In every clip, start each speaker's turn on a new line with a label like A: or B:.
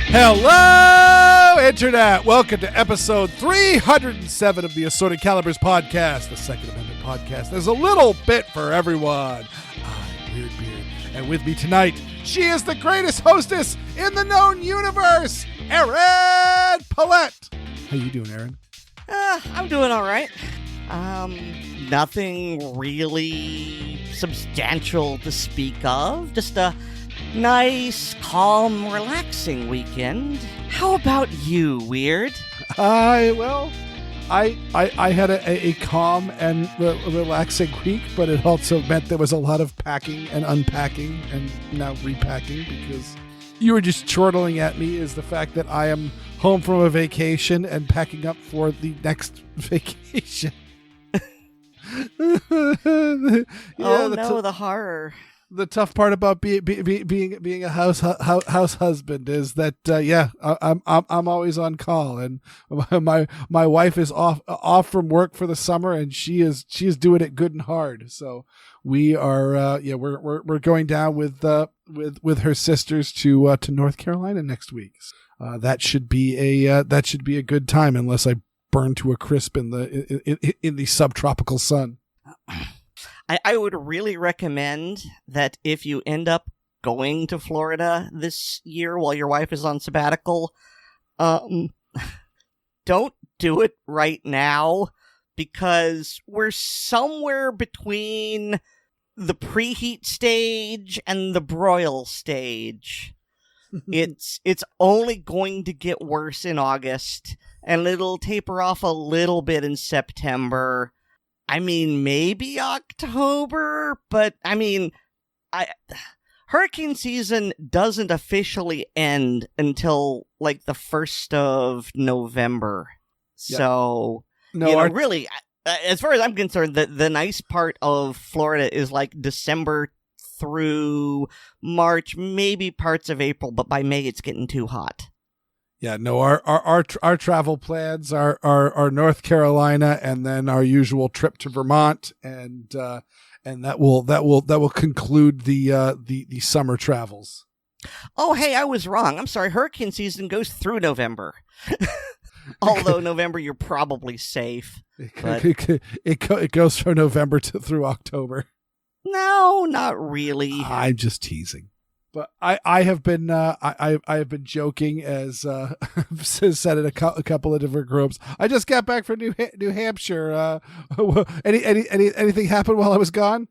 A: Hello, Internet! Welcome to episode 307 of the Assorted Calibers podcast, the Second Amendment podcast. There's a little bit for everyone. I'm Weer'd, and with me tonight, she is the greatest hostess in the known universe, Erin Paulette. How you doing, Erin?
B: I'm doing all right. Nothing really substantial to speak of. Just a nice, calm, relaxing weekend. How about you, Weer'd?
A: I had a calm and relaxing week, but it also meant there was a lot of packing and unpacking and now repacking because you were just chortling at me is the fact that I am home from a vacation and packing up for the next vacation.
B: The horror.
A: The tough part about being a house husband is that I'm always on call, and my wife is off from work for the summer, and she is doing it good and hard. So we are we're going down with her sisters to North Carolina next week. That should be a good time, unless I burn to a crisp in the subtropical sun.
B: I would really recommend that if you end up going to Florida this year while your wife is on sabbatical, don't do it right now, because we're somewhere between the preheat stage and the broil stage. It's only going to get worse in August, and it'll taper off a little bit in September. I mean, maybe October, but I mean, hurricane season doesn't officially end until like the 1st of November. Yeah. So, really, as far as I'm concerned, the nice part of Florida is like December through March, maybe parts of April, but by May it's getting too hot.
A: Yeah, no, our travel plans are North Carolina, and then our usual trip to Vermont, and that will conclude the summer travels.
B: Oh, hey, I was wrong. I'm sorry. Hurricane season goes through November. Although November, you're probably safe.
A: It goes from November through October.
B: No, not really.
A: I'm just teasing. But I have been I have been joking, as said in a couple of different groups. I just got back from New Hampshire. Anything happened while I was gone?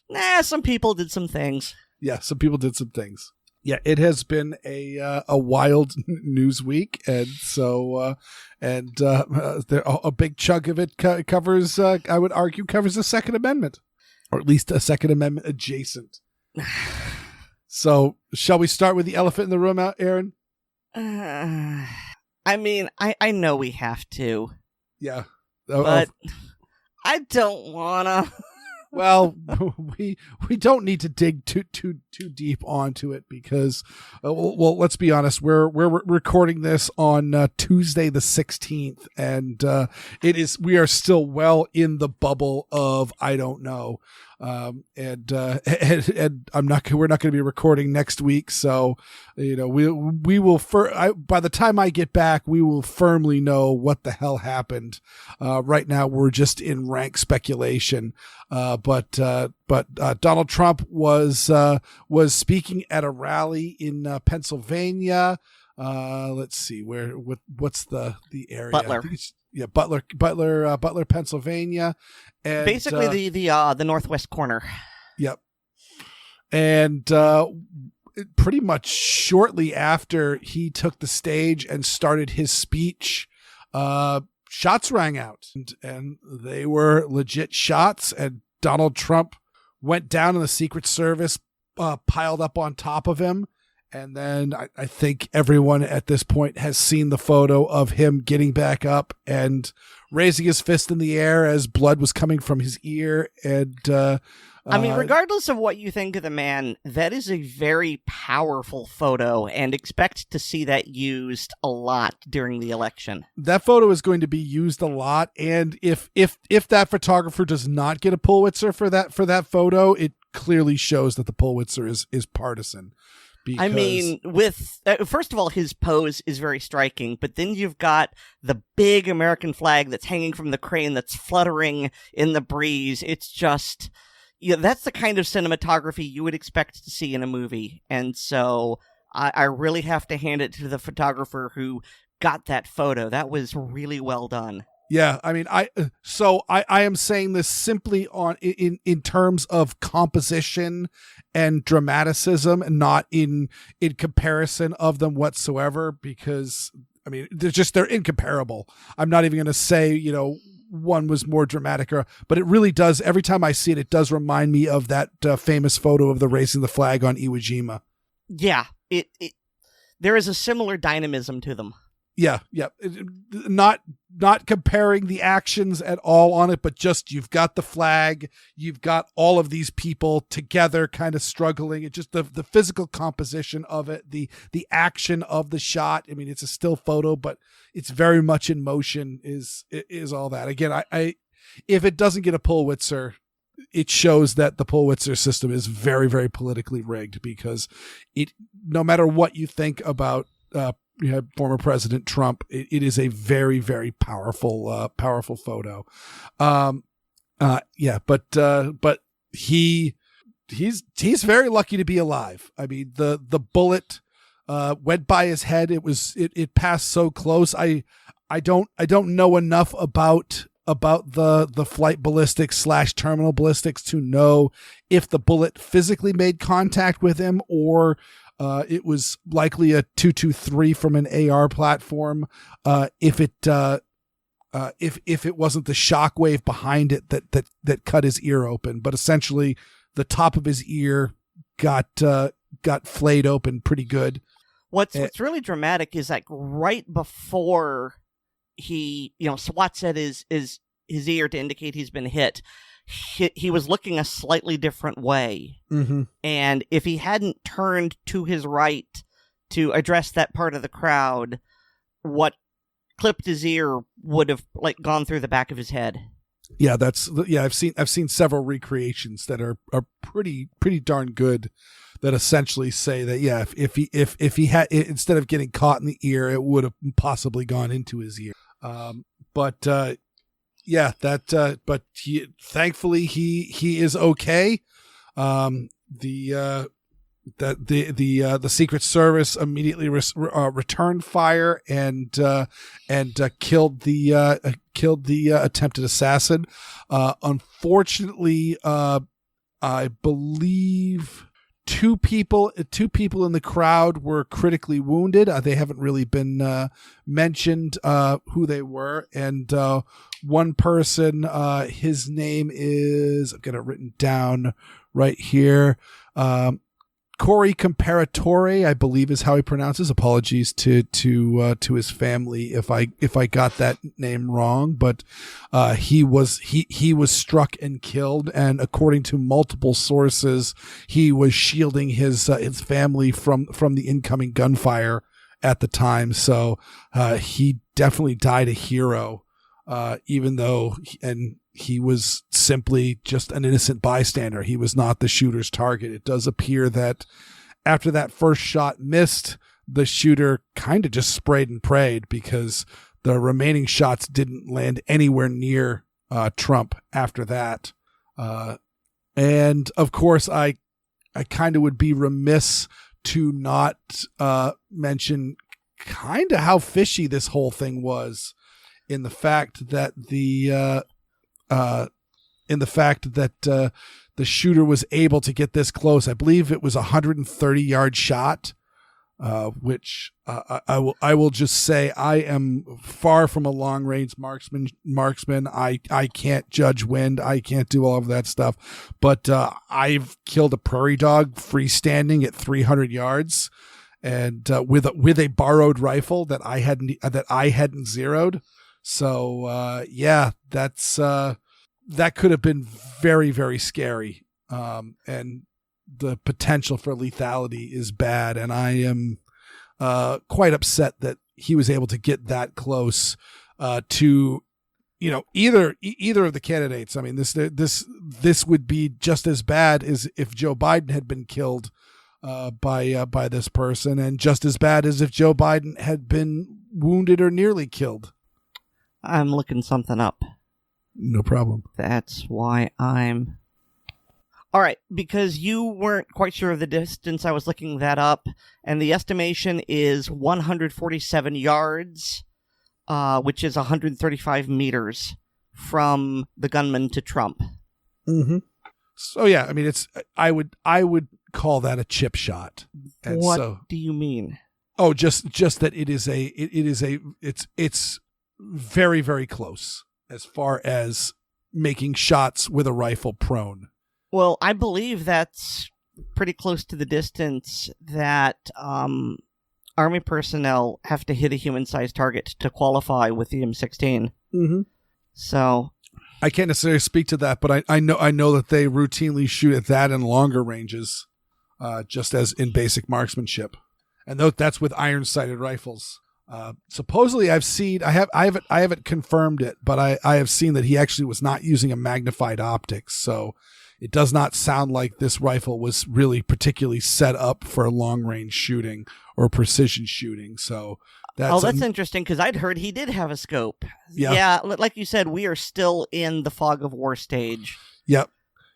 B: Nah, some people did some things.
A: Yeah, some people did some things. Yeah, it has been a wild news week, and so a big chunk of it covers. I would argue covers the Second Amendment, or at least a Second Amendment adjacent. So, shall we start with the elephant in the room, Erin?
B: I mean, I know we have to.
A: Yeah.
B: But I don't wanna.
A: Well, we don't need to dig too deep onto it, because, well, let's be honest. We're recording this on Tuesday the 16th, and we are still well in the bubble of I don't know. And we're not going to be recording next week, so we will by the time I get back, we will firmly know what the hell happened. Right now we're just in rank speculation. But Donald Trump was speaking at a rally in Pennsylvania. Let's see what's the area?
B: Butler.
A: Butler, Pennsylvania. And
B: basically the northwest corner.
A: Yep. And pretty much shortly after he took the stage and started his speech, shots rang out, and they were legit shots, and Donald Trump went down, and the Secret Service piled up on top of him. And then I think everyone at this point has seen the photo of him getting back up and raising his fist in the air as blood was coming from his ear. And
B: I mean, regardless of what you think of the man, that is a very powerful photo, and expect to see that used a lot during the election.
A: That photo is going to be used a lot, and if that photographer does not get a Pulitzer for that photo, it clearly shows that the Pulitzer is partisan. Because...
B: I mean, with first of all, his pose is very striking, but then you've got the big American flag that's hanging from the crane that's fluttering in the breeze. It's just, that's the kind of cinematography you would expect to see in a movie. And so I really have to hand it to the photographer who got that photo. That was really well done.
A: Yeah, I mean, I am saying this simply in terms of composition and dramaticism, and not in comparison of them whatsoever, because I mean, they're incomparable. I'm not even going to say, one was more dramatic, but it really does. Every time I see it, it does remind me of that famous photo of the raising the flag on Iwo Jima.
B: Yeah, there is a similar dynamism to them.
A: Yeah. Not comparing the actions at all on it, but just you've got the flag, you've got all of these people together kind of struggling. It's just the physical composition of it, the action of the shot. I mean, it's a still photo, but it's very much in motion is all that. Again, I if it doesn't get a Pulitzer, it shows that the Pulitzer system is very, very politically rigged, because no matter what you think about former President Trump, it is a very, very powerful photo. But he's very lucky to be alive. I mean, the bullet went by his head. It passed so close. I don't know enough about the flight ballistics / terminal ballistics to know if the bullet physically made contact with him, or it was likely a 223 from an AR platform. If it wasn't the shockwave behind it that cut his ear open, but essentially the top of his ear got flayed open pretty good.
B: What's really dramatic is, like, right before he swats at his ear to indicate he's been hit, he was looking a slightly different way.
A: Mm-hmm.
B: And if he hadn't turned to his right to address that part of the crowd, what clipped his ear would have gone through the back of his head.
A: Yeah, I've seen several recreations that are pretty darn good, that essentially say that if he had, instead of getting caught in the ear, it would have possibly gone into his ear. But thankfully he is okay. The Secret Service immediately returned fire and killed the attempted assassin. Unfortunately, I believe two people in the crowd were critically wounded. They haven't really been mentioned who they were, and one person, his name is, I've got it written down right here, Corey Comparatore, I believe is how he pronounces. Apologies to his family if I got that name wrong, but he was struck and killed, and according to multiple sources, he was shielding his family from the incoming gunfire at the time. So he definitely died a hero, even though he was simply just an innocent bystander. He was not the shooter's target. It does appear that after that first shot missed, the shooter kind of just sprayed and prayed, because the remaining shots didn't land anywhere near Trump after that. And of course, I kind of would be remiss to not mention kind of how fishy this whole thing was, in the fact that the the shooter was able to get this close. I believe it was a 130-yard shot, which I will just say, I am far from a long-range marksman. I can't judge wind. I can't do all of that stuff. But I've killed a prairie dog freestanding at 300 yards, and with a borrowed rifle that I hadn't zeroed. So that could have been very, very scary. And the potential for lethality is bad. And I am quite upset that he was able to get that close to, either of the candidates. I mean, this would be just as bad as if Joe Biden had been killed by this person, and just as bad as if Joe Biden had been wounded or nearly killed.
B: I'm looking something up.
A: No problem.
B: That's why I'm... All right, because you weren't quite sure of the distance, I was looking that up, and the estimation is 147 yards, which is 135 meters from the gunman to Trump.
A: Mm-hmm. So yeah, I mean, I would call that a chip shot. And
B: what do you mean?
A: Oh, just that it's very, very close as far as making shots with a rifle prone.
B: Well, I believe that's pretty close to the distance that Army personnel have to hit a human-sized target to qualify with the M16.
A: Mm-hmm.
B: So
A: I can't necessarily speak to that, but I know that they routinely shoot at that in longer ranges, just as in basic marksmanship, and that's with iron-sighted rifles. Supposedly, I've seen I haven't confirmed it, but I have seen that he actually was not using a magnified optics, so it does not sound like this rifle was really particularly set up for long-range shooting or precision shooting. So that's
B: interesting, because I'd heard he did have a scope.
A: Yeah,
B: like you said, we are still in the fog of war stage.
A: Yep.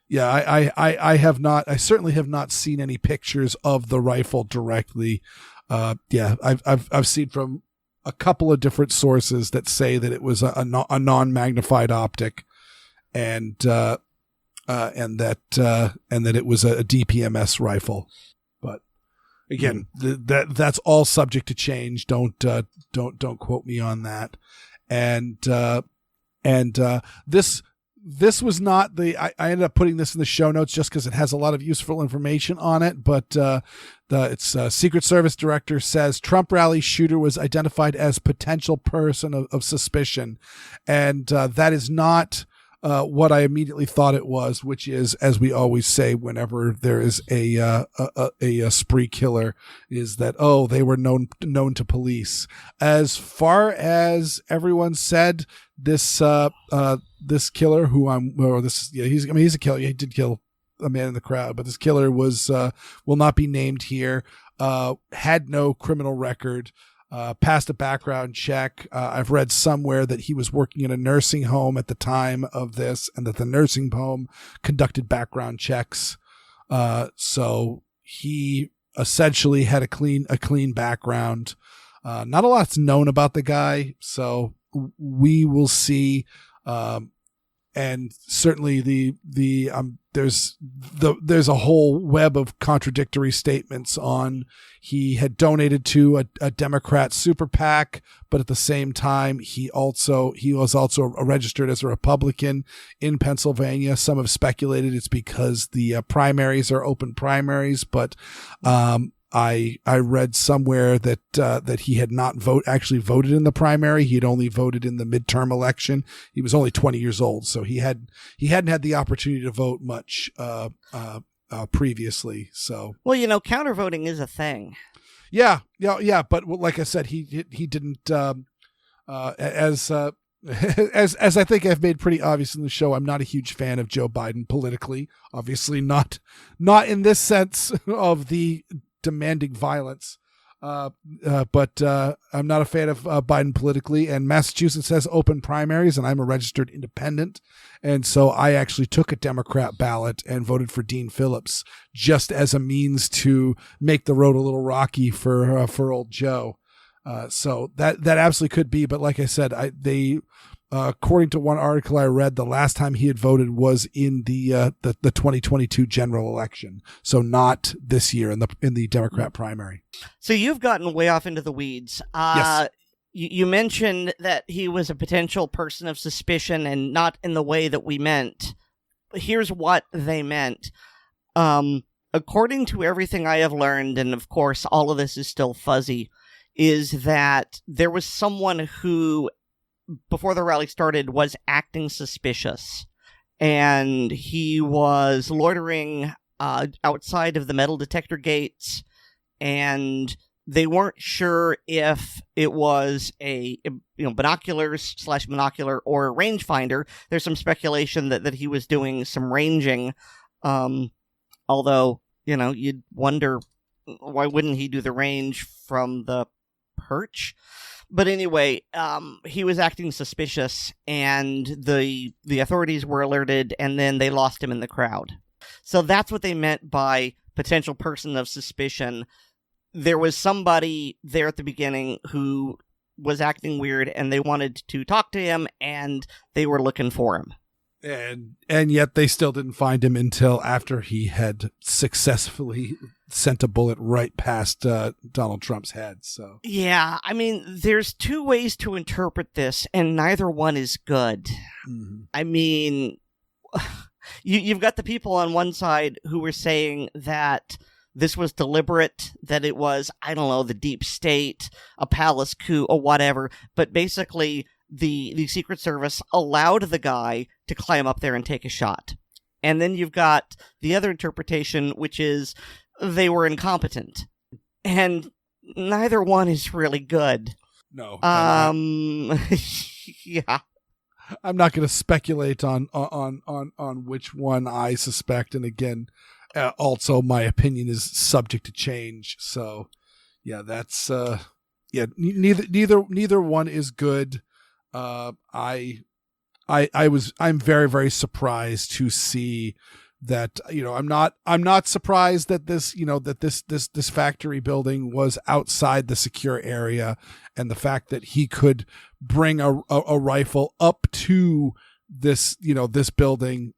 A: Yeah, I have not. I certainly have not seen any pictures of the rifle directly. I've seen from a couple of different sources that say that it was a non-magnified optic, and that it was a DPMS rifle. But again, that's all subject to change. Don't quote me on that. And this was not I ended up putting this in the show notes just because it has a lot of useful information on it. But its Secret Service director says Trump rally shooter was identified as potential person of suspicion, and that is not what I immediately thought it was, which is, as we always say whenever there is a spree killer, is that they were known to police. As far as everyone said, this killer he's a killer. He did kill a man in the crowd, but this killer was will not be named here. Had no criminal record. Passed a background check. I've read somewhere that he was working in a nursing home at the time of this, and that the nursing home conducted background checks. So he essentially had a clean background. Not a lot's known about the guy, so we will see. And certainly there's a whole web of contradictory statements on he had donated to a Democrat super PAC, but at the same time he was also registered as a Republican in Pennsylvania. Some have speculated it's because the primaries are open primaries, but I read somewhere that he had not actually voted in the primary. He had only voted in the midterm election. He was only 20 years old, so he hadn't had the opportunity to vote much previously. So
B: countervoting is a thing.
A: Yeah. But like I said, he didn't. As I think I've made pretty obvious in the show, I'm not a huge fan of Joe Biden politically. Obviously, not in this sense of the demanding violence, but I'm not a fan of Biden politically, and Massachusetts has open primaries, and I'm a registered independent, and so I actually took a Democrat ballot and voted for Dean Phillips just as a means to make the road a little rocky for old Joe. So that absolutely could be, but like I said, according to one article I read, the last time he had voted was in the 2022 general election. So not this year in the Democrat primary.
B: So you've gotten way off into the weeds.
A: Yes.
B: You mentioned that he was a potential person of suspicion, and not in the way that we meant. Here's what they meant. According to everything I have learned, and of course all of this is still fuzzy, is that there was someone who, before the rally started, was acting suspicious, and he was loitering outside of the metal detector gates, and they weren't sure if it was a binoculars/monocular or a rangefinder. There's some speculation that he was doing some ranging, although you'd wonder why wouldn't he do the range from the perch? But anyway, he was acting suspicious, and the authorities were alerted, and then they lost him in the crowd. So that's what they meant by potential person of suspicion. There was somebody there at the beginning who was acting weird, and they wanted to talk to him, and they were looking for him.
A: And yet they still didn't find him until after he had successfully sent a bullet right past Donald Trump's head. So
B: yeah, I mean, there's two ways to interpret this, and neither one is good.
A: Mm-hmm.
B: I mean, you've got the people on one side who were saying that this was deliberate, that it was, I don't know, the deep state, a palace coup, or whatever, but basically the Secret Service allowed the guy to climb up there and take a shot. And then you've got the other interpretation, which is they were incompetent. And neither one is really good.
A: No.
B: Yeah.
A: I'm not going to speculate on which one I suspect. And again, also my opinion is subject to change. So yeah, that's neither one is good. I'm very, very surprised to see that, I'm not surprised that this factory building was outside the secure area, and the fact that he could bring a rifle up to this building,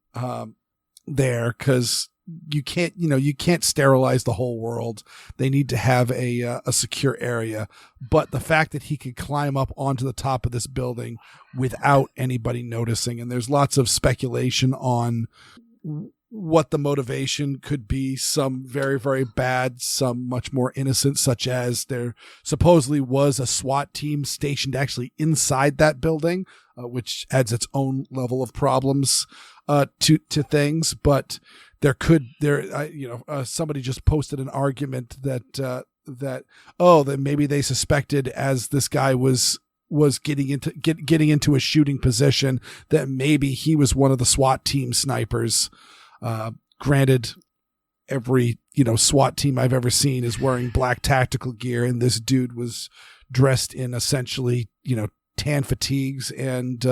A: there, 'cause you can't sterilize the whole world. They need to have a secure area. But the fact that he could climb up onto the top of this building without anybody noticing, and there's lots of speculation on what the motivation could be. Some very, very bad, some much more innocent, such as there supposedly was a SWAT team stationed actually inside that building, which adds its own level of problems to things. But somebody just posted an argument that maybe they suspected, as this guy was getting into a shooting position, that maybe he was one of the SWAT team snipers. Granted, every SWAT team I've ever seen is wearing black tactical gear, and this dude was dressed in essentially tan fatigues and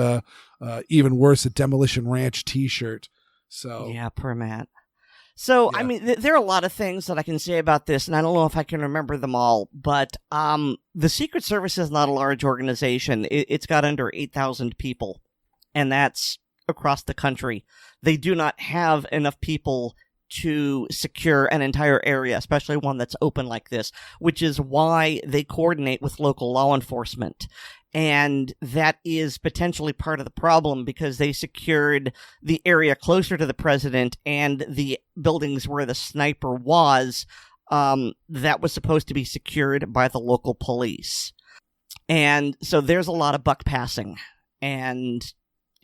A: even worse, a Demolition Ranch t-shirt. So
B: yeah, poor Matt. So, yeah. I mean, there are a lot of things that I can say about this, and I don't know if I can remember them all, but the Secret Service is not a large organization. It's got under 8,000 people, and that's across the country. They do not have enough people to secure an entire area, especially one that's open like this, which is why they coordinate with local law enforcement. And that is potentially part of the problem, because they secured the area closer to the president and the buildings where the sniper was, that was supposed to be secured by the local police. And so there's a lot of buck passing. And,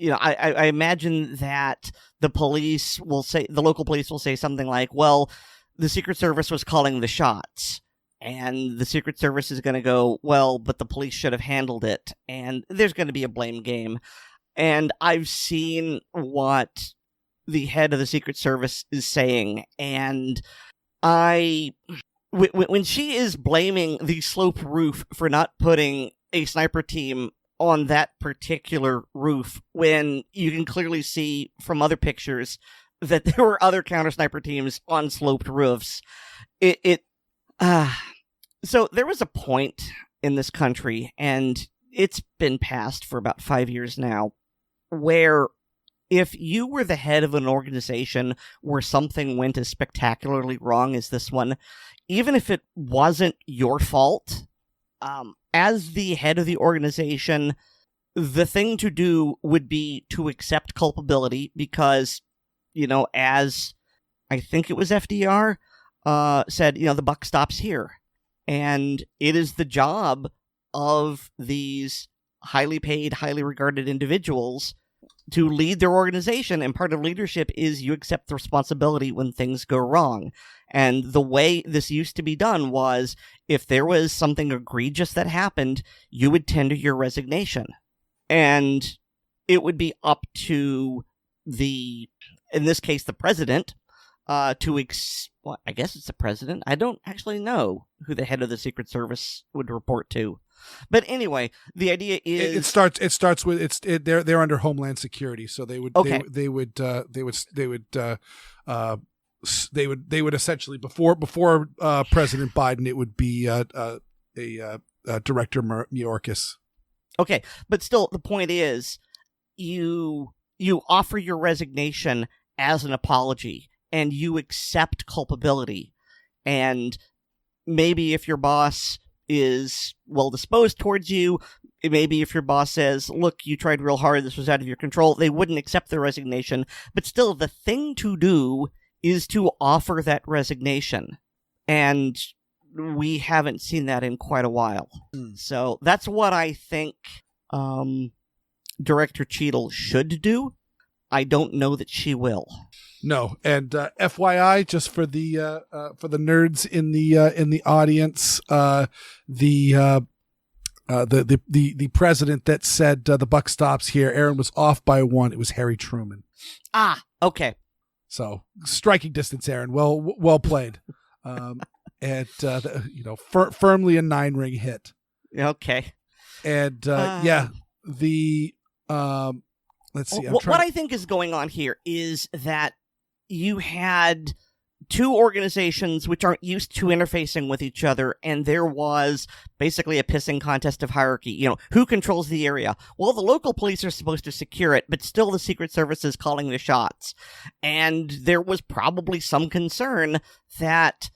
B: I imagine that the local police will say something like, well, the Secret Service was calling the shots. And the Secret Service is going to go, well, but the police should have handled it. And there's going to be a blame game. And I've seen what the head of the Secret Service is saying. And when she is blaming the sloped roof for not putting a sniper team on that particular roof, when you can clearly see from other pictures that there were other counter sniper teams on sloped roofs, so there was a point in this country, and it's been past for about 5 years now, where if you were the head of an organization where something went as spectacularly wrong as this one, even if it wasn't your fault, as the head of the organization, the thing to do would be to accept culpability, because, as I think it was FDR said, the buck stops here. And it is the job of these highly paid, highly regarded individuals to lead their organization. And part of leadership is you accept the responsibility when things go wrong. And the way this used to be done was, if there was something egregious that happened, you would tender your resignation. And it would be up to in this case, the president, well, I guess it's the president. I don't actually know who the head of the Secret Service would report to. But anyway, the idea is
A: it starts with they're under Homeland Security, so they would essentially before President Biden, it would be Director Mayorkas.
B: Okay, but still, the point is, you offer your resignation as an apology, and you accept culpability. And maybe if your boss is well disposed towards you, maybe if your boss says, look, you tried real hard, this was out of your control, they wouldn't accept their resignation. But still, the thing to do is to offer that resignation. And we haven't seen that in quite a while. So that's what I think Director Cheadle should do. I don't know that she will.
A: No, and FYI, just for the nerds in the audience, the president that said the buck stops here, Aaron was off by one. It was Harry Truman.
B: Ah, okay.
A: So striking distance, Aaron. Well played. And firmly a 9-ring hit.
B: Okay.
A: And let's see.
B: What I think is going on here is that you had two organizations which aren't used to interfacing with each other, and there was basically a pissing contest of hierarchy. Who controls the area? Well, the local police are supposed to secure it, but still the Secret Service is calling the shots. And there was probably some concern that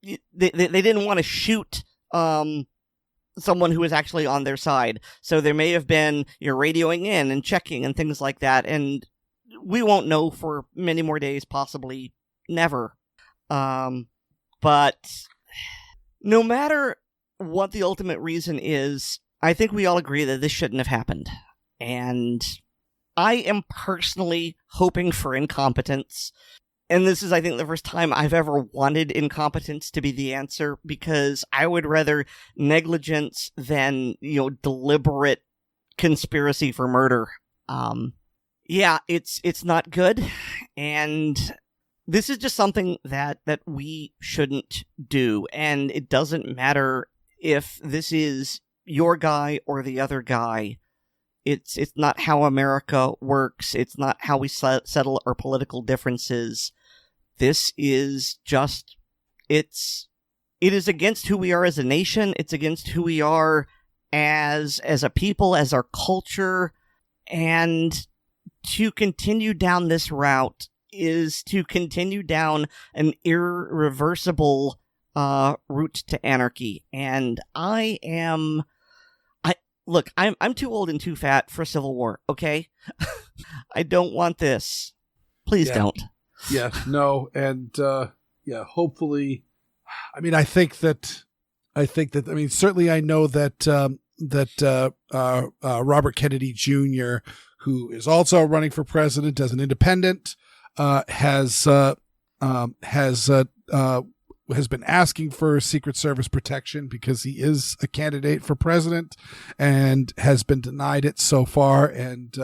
B: they didn't want to shoot someone who was actually on their side. So there may have been radioing in and checking and things like that, and we won't know for many more days, possibly never. But no matter what the ultimate reason is, I think we all agree that this shouldn't have happened. And I am personally hoping for incompetence. And this is, I think, the first time I've ever wanted incompetence to be the answer, because I would rather negligence than, deliberate conspiracy for murder. Yeah, it's not good. And this is just something that we shouldn't do. And it doesn't matter if this is your guy or the other guy. It's not how America works. It's not how we settle our political differences. This is just, it is against who we are as a nation. It's against who we are as a people, as our culture. And to continue down this route is to continue down an irreversible route to anarchy. And I'm too old and too fat for civil war, okay? I don't want this. Please don't.
A: Yeah, no, and hopefully, I think that certainly I know that Robert Kennedy Jr., who is also running for president as an independent, has been asking for Secret Service protection because he is a candidate for president and has been denied it so far. And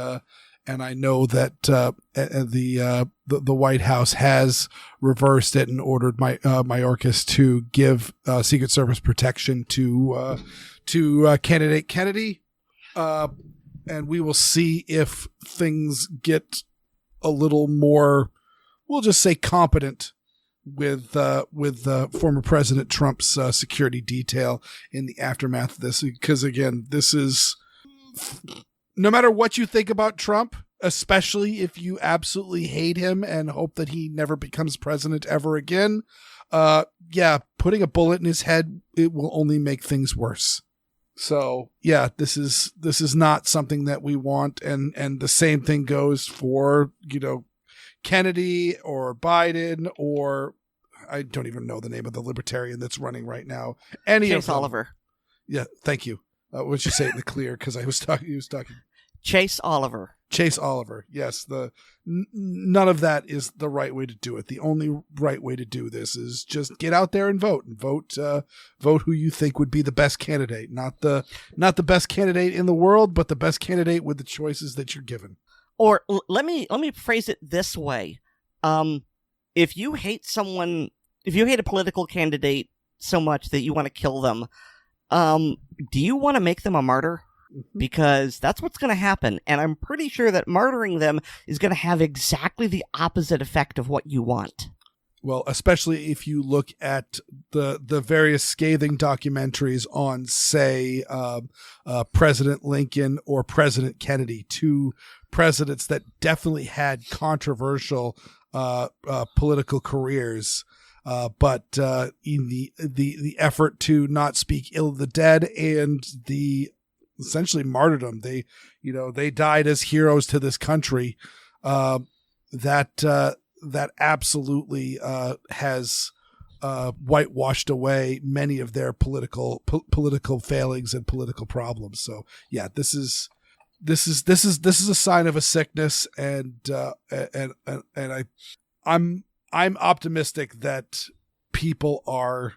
A: I know that the White House has reversed it and ordered Mayorkas to give Secret Service protection to candidate Kennedy. And we will see if things get a little more, we'll just say, competent with former President Trump's security detail in the aftermath of this. Because again, this is, no matter what you think about Trump, especially if you absolutely hate him and hope that he never becomes president ever again, putting a bullet in his head, it will only make things worse. So yeah, this is not something that we want, and the same thing goes for Kennedy or Biden, or I don't even know the name of the libertarian that's running right now.
B: Chase Oliver.
A: Yeah, thank you. Would you say it in the clear? Because he was talking.
B: Chase Oliver.
A: Chase Oliver. Yes. None of that is the right way to do it. The only right way to do this is just get out there and vote. Vote who you think would be the best candidate. Not the best candidate in the world, but the best candidate with the choices that you're given.
B: Or let me phrase it this way. If you hate someone hate a political candidate so much that you want to kill them, do you want to make them a martyr? Because that's what's going to happen, and I'm pretty sure that martyring them is going to have exactly the opposite effect of what you want.
A: Well, especially if you look at the various scathing documentaries on, say, President Lincoln or President Kennedy, two presidents that definitely had controversial political careers, but in the effort to not speak ill of the dead and the essentially martyrdom, they died as heroes to this country. That absolutely has whitewashed away many of their political failings and political problems. So yeah, this is a sign of a sickness, and I'm optimistic that people are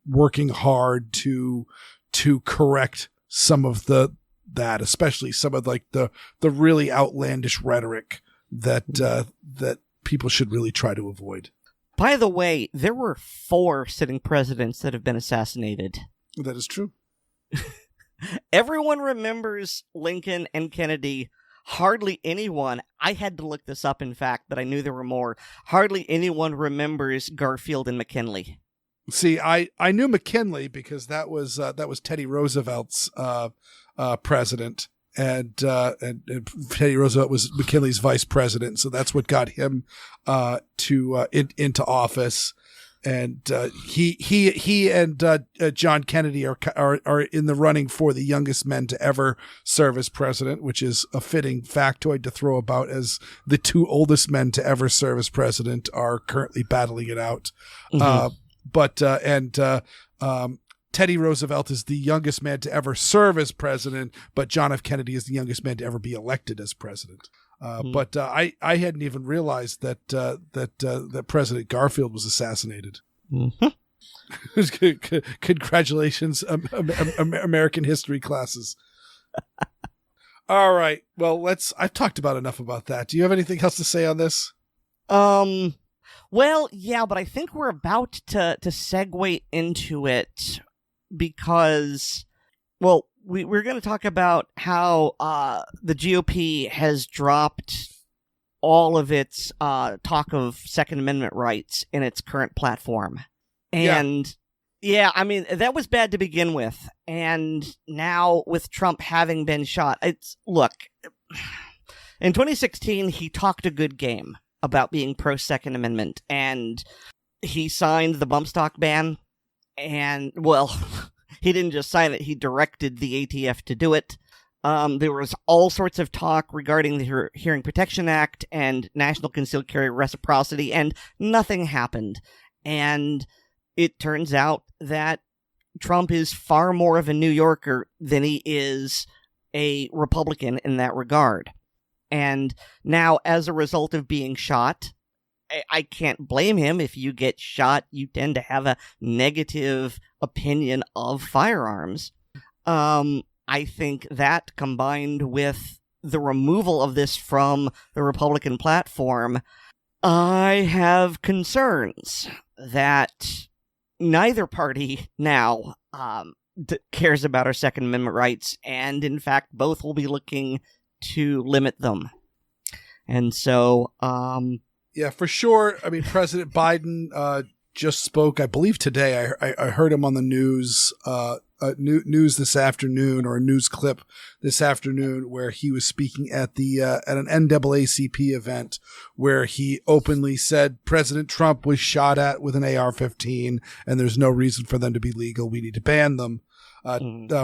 A: working hard to correct some of that, especially some of like the really outlandish rhetoric that people should really try to avoid.
B: By the way, there were 4 sitting presidents that have been assassinated.
A: That is true.
B: Everyone remembers Lincoln and Kennedy. Hardly anyone, I had to look this up in fact, but I knew there were more. Hardly anyone remembers Garfield and McKinley.
A: See, I knew McKinley because that was Teddy Roosevelt's president, and Teddy Roosevelt was McKinley's vice president, so that's what got him into office. And he and John Kennedy are in the running for the youngest men to ever serve as president, which is a fitting factoid to throw about, as the 2 oldest men to ever serve as president are currently battling it out. Mm-hmm. Teddy Roosevelt is the youngest man to ever serve as president, but John F. Kennedy is the youngest man to ever be elected as president. But I hadn't even realized that President Garfield was assassinated.
B: Mm-hmm.
A: Congratulations, American history classes. All right. Well, I've talked about enough about that. Do you have anything else to say on this?
B: Well, yeah, but I think we're about to segue into it because, well, we're going to talk about how the GOP has dropped all of its talk of Second Amendment rights in its current platform. And, yeah, I mean, that was bad to begin with. And now, with Trump having been shot, look, in 2016, he talked a good game about being pro-Second Amendment, and he signed the bump stock ban, and, well, he didn't just sign it, he directed the ATF to do it. There was all sorts of talk regarding the Hearing Protection Act and National Concealed Carry Reciprocity, and nothing happened. And it turns out that Trump is far more of a New Yorker than he is a Republican in that regard. And now, as a result of being shot, I can't blame him. If you get shot, you tend to have a negative opinion of firearms. I think that, combined with the removal of this from the Republican platform, I have concerns that neither party now cares about our Second Amendment rights, and in fact, both will be looking to limit them. And so,
A: yeah, for sure. I mean, President Biden just spoke, I believe today. I heard him on the news this afternoon, or a news clip this afternoon, where he was speaking at an NAACP event, where he openly said President Trump was shot at with an AR-15, and there's no reason for them to be legal. We need to ban them.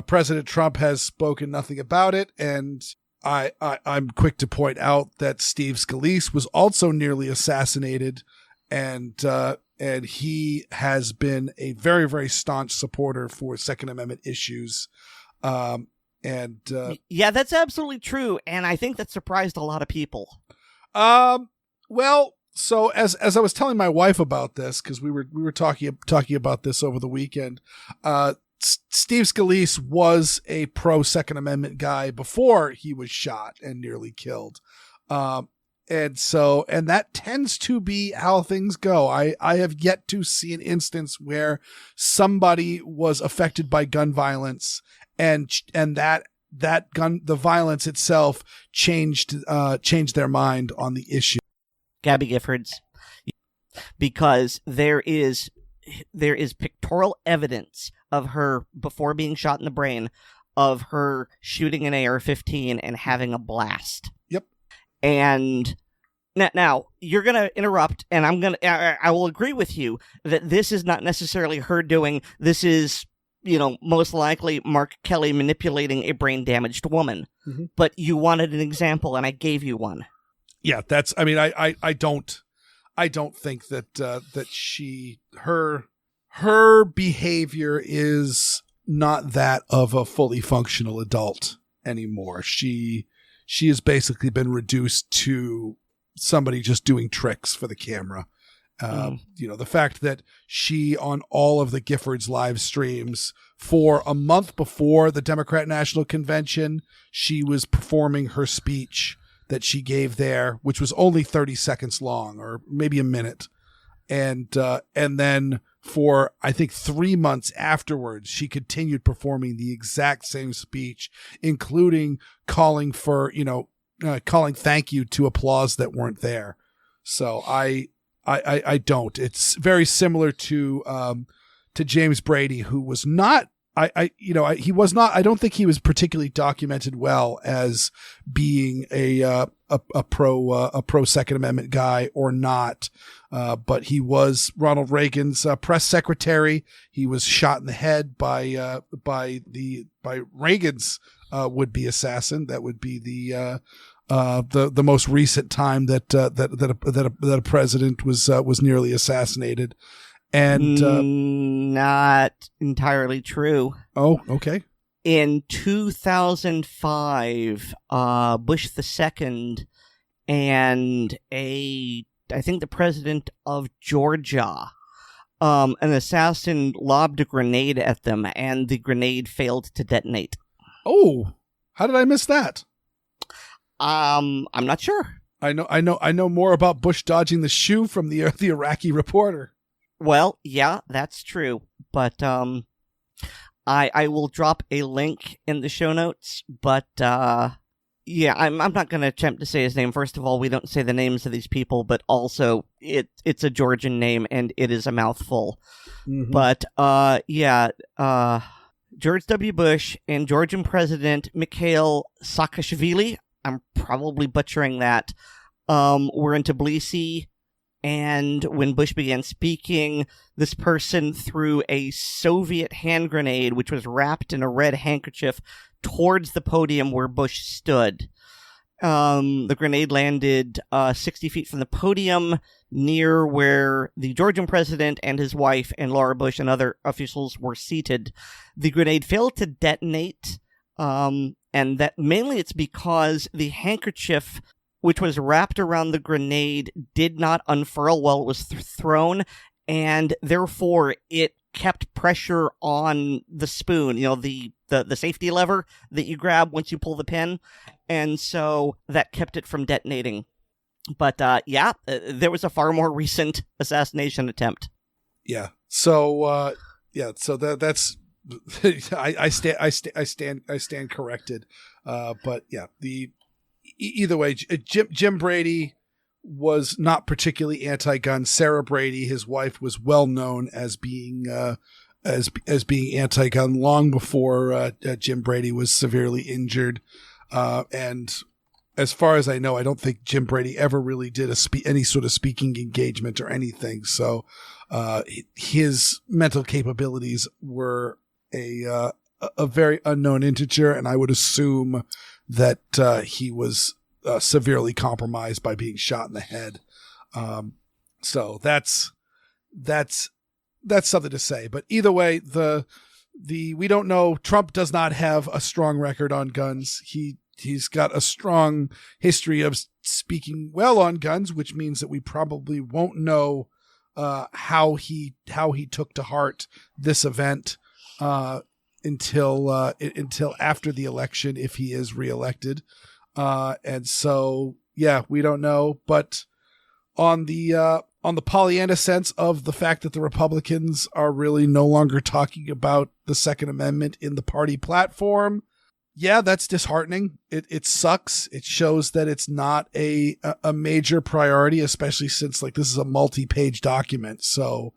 A: President Trump has spoken nothing about it, and I'm quick to point out that Steve Scalise was also nearly assassinated, and he has been a very, very staunch supporter for Second Amendment issues. Yeah,
B: that's absolutely true, and I think that surprised a lot of people.
A: Well, so as I was telling my wife about this, because we were talking about this over the weekend, Steve Scalise was a pro Second Amendment guy before he was shot and nearly killed. And that tends to be how things go. I have yet to see an instance where somebody was affected by gun violence and the violence itself changed their mind on the issue.
B: Gabby Giffords, because there is pictorial evidence of her before being shot in the brain, of her shooting an AR-15 and having a blast.
A: Yep.
B: And now you're going to interrupt, and I will agree with you that this is not necessarily her doing. This is, most likely Mark Kelly manipulating a brain-damaged woman. Mm-hmm. But you wanted an example, and I gave you one.
A: Yeah, I don't think that her behavior is not that of a fully functional adult anymore. She has basically been reduced to somebody just doing tricks for the camera. The fact that she, on all of the Giffords live streams for a month before the Democrat National Convention, she was performing her speech that she gave there, which was only 30 seconds long, or maybe a minute. And then for, I think, 3 months afterwards, she continued performing the exact same speech, including calling for, calling thank you to applause that weren't there. So I don't. It's very similar to James Brady, who was not, he was not, I don't think he was particularly documented well as being a pro Second Amendment guy or not. But he was Ronald Reagan's press secretary. He was shot in the head by Reagan's would-be assassin. That would be the most recent time that a president was nearly assassinated. And
B: not entirely true.
A: Oh, okay.
B: In 2005, Bush II and I think the president of Georgia, an assassin lobbed a grenade at them, and the grenade failed to detonate.
A: Oh, how did I miss that?
B: I'm not sure.
A: I know more about Bush dodging the shoe from the Iraqi reporter.
B: Well, yeah, that's true. But I will drop a link in the show notes. But yeah, I'm not going to attempt to say his name. First of all, we don't say the names of these people, but also it's a Georgian name and it is a mouthful. Mm-hmm. But George W. Bush and Georgian President Mikhail Saakashvili, I'm probably butchering that, were in Tbilisi. And when Bush began speaking, this person threw a Soviet hand grenade, which was wrapped in a red handkerchief, towards the podium where Bush stood. The grenade landed 60 feet from the podium, near where the Georgian president and his wife and Laura Bush and other officials were seated. The grenade failed to detonate, and that mainly it's because the handkerchief, which was wrapped around the grenade, did not unfurl while it was thrown, and therefore it kept pressure on the spoon, the safety lever that you grab once you pull the pin, and so that kept it from detonating. But there was a far more recent assassination attempt.
A: Yeah. So So that's I stand corrected. But yeah, either way, Jim Brady was not particularly anti-gun. Sarah Brady, his wife, was well known as being as being anti-gun long before Jim Brady was severely injured. And as far as I know, I don't think Jim Brady ever really did any sort of speaking engagement or anything. So his mental capabilities were a very unknown integer, and I would assume that he was severely compromised by being shot in the head. So that's something to say. But either way, we don't know. Trump does not have a strong record on guns. He's got a strong history of speaking well on guns, which means that we probably won't know how he took to heart this event until after the election, if he is reelected. And so, we don't know. But on the Pollyanna sense of the fact that the Republicans are really no longer talking about the Second Amendment in the party platform, yeah, that's disheartening. It sucks. It shows that it's not a major priority, especially since like this is a multi-page document. So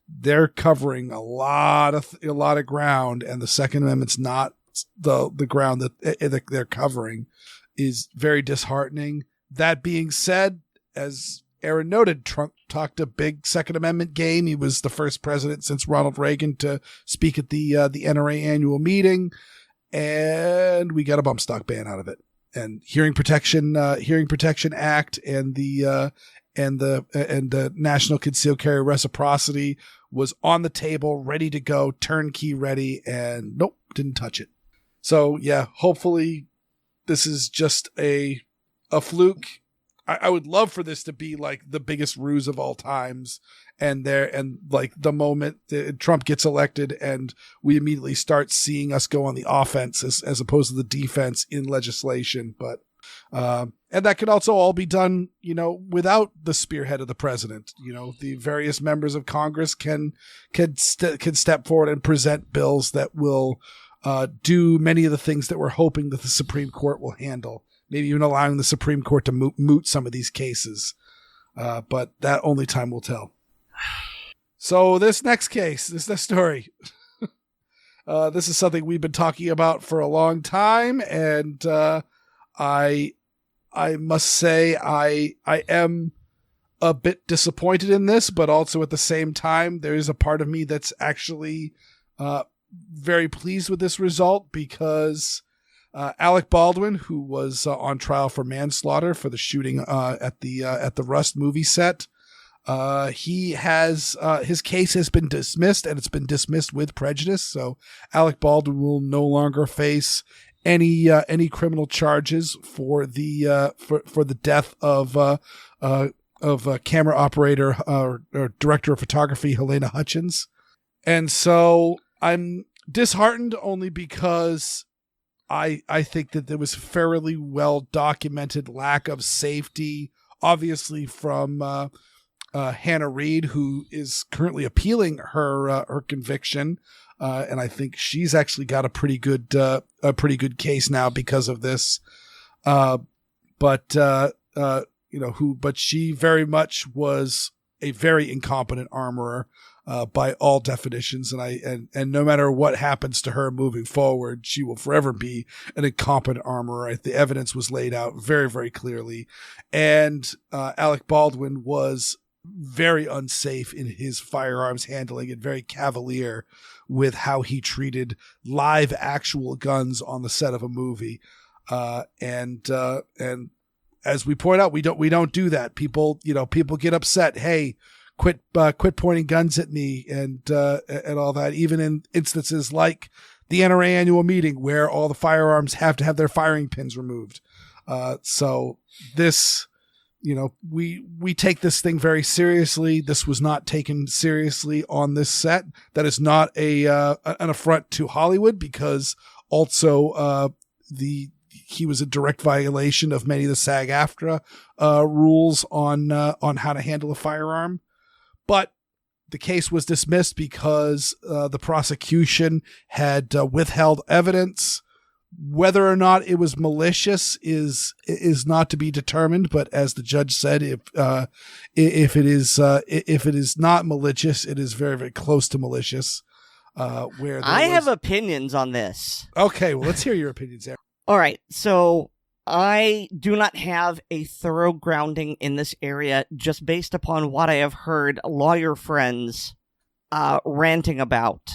A: they're covering a lot of ground, and the Second Amendment's not the ground that they're covering. Is very disheartening. That being said, as Aaron noted, Trump talked a big Second Amendment game. He was the first president since Ronald Reagan to speak at the NRA annual meeting, and we got a bump stock ban out of it. And Hearing Protection Act and the National Concealed Carry Reciprocity was on the table, ready to go, turnkey ready, and nope, didn't touch it. So yeah, hopefully this is just a fluke. I would love for this to be like the biggest ruse of all times, and like the moment that Trump gets elected and we immediately start seeing us go on the offense as opposed to the defense in legislation. But and that could also all be done, without the spearhead of the president. The various members of Congress can step forward and present bills that will do many of the things that we're hoping that the Supreme Court will handle. Maybe even allowing the Supreme Court to moot some of these cases. But that only time will tell. So this next story, this is something we've been talking about for a long time. And I must say I am a bit disappointed in this, but also at the same time, there is a part of me that's actually very pleased with this result because Alec Baldwin, who was on trial for manslaughter for the shooting at the Rust movie set, he has his case has been dismissed, and it's been dismissed with prejudice. So Alec Baldwin will no longer face any criminal charges for the death of camera operator or director of photography Helena Hutchins. And so I'm disheartened only because I think that there was fairly well documented lack of safety, obviously from Hannah Reid, who is currently appealing her conviction, and I think she's actually got a pretty good case now because of this. But she very much was a very incompetent armorer. By all definitions, and no matter what happens to her moving forward, she will forever be an incompetent armorer. The evidence was laid out very, very clearly, and Alec Baldwin was very unsafe in his firearms handling and very cavalier with how he treated live actual guns on the set of a movie, and as we point out, we don't do that. People get upset. Hey, quit pointing guns at me and all that, even in instances like the NRA annual meeting where all the firearms have to have their firing pins removed. So this, we take this thing very seriously. This was not taken seriously on this set. That is not an affront to Hollywood, because also he was a direct violation of many of the SAG-AFTRA rules on how to handle a firearm. But the case was dismissed because the prosecution had withheld evidence. Whether or not it was malicious is not to be determined. But as the judge said, if it is not malicious, it is very, very close to malicious. I
B: have opinions on this.
A: Okay, well, let's hear your opinions, Aaron.
B: All right, so I do not have a thorough grounding in this area just based upon what I have heard lawyer friends ranting about.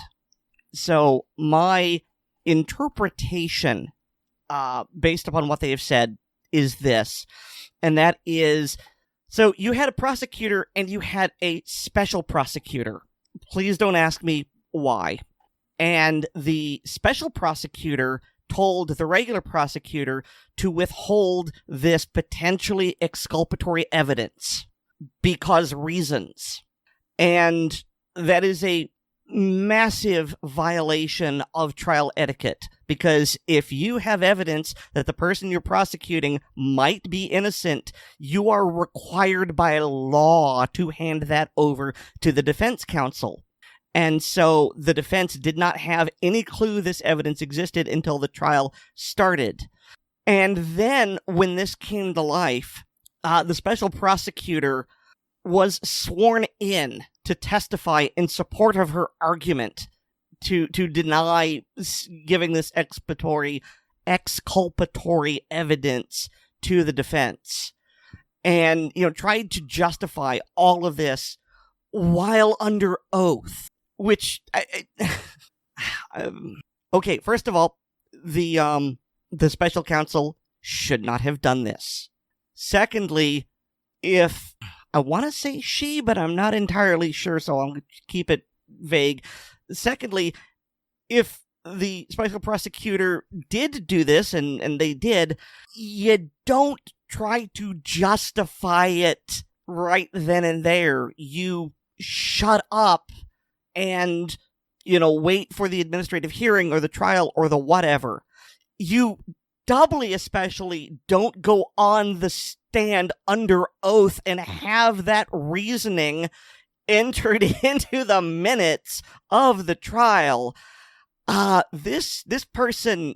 B: So my interpretation, based upon what they have said, is this, and that is, so you had a prosecutor and you had a special prosecutor. Please don't ask me why. And the special prosecutor told the regular prosecutor to withhold this potentially exculpatory evidence because reasons. And that is a massive violation of trial etiquette, because if you have evidence that the person you're prosecuting might be innocent, you are required by law to hand that over to the defense counsel. And so the defense did not have any clue this evidence existed until the trial started. And then when this came to life, the special prosecutor was sworn in to testify in support of her argument to deny giving this exculpatory evidence to the defense, and tried to justify all of this while under oath. Which, okay, first of all, the special counsel should not have done this. Secondly, if I want to say she, but I'm not entirely sure, so I'll keep it vague. Secondly, if the special prosecutor did do this, and they did, you don't try to justify it right then and there. You shut up and, wait for the administrative hearing or the trial or the whatever. You doubly especially don't go on the stand under oath and have that reasoning entered into the minutes of the trial. This person,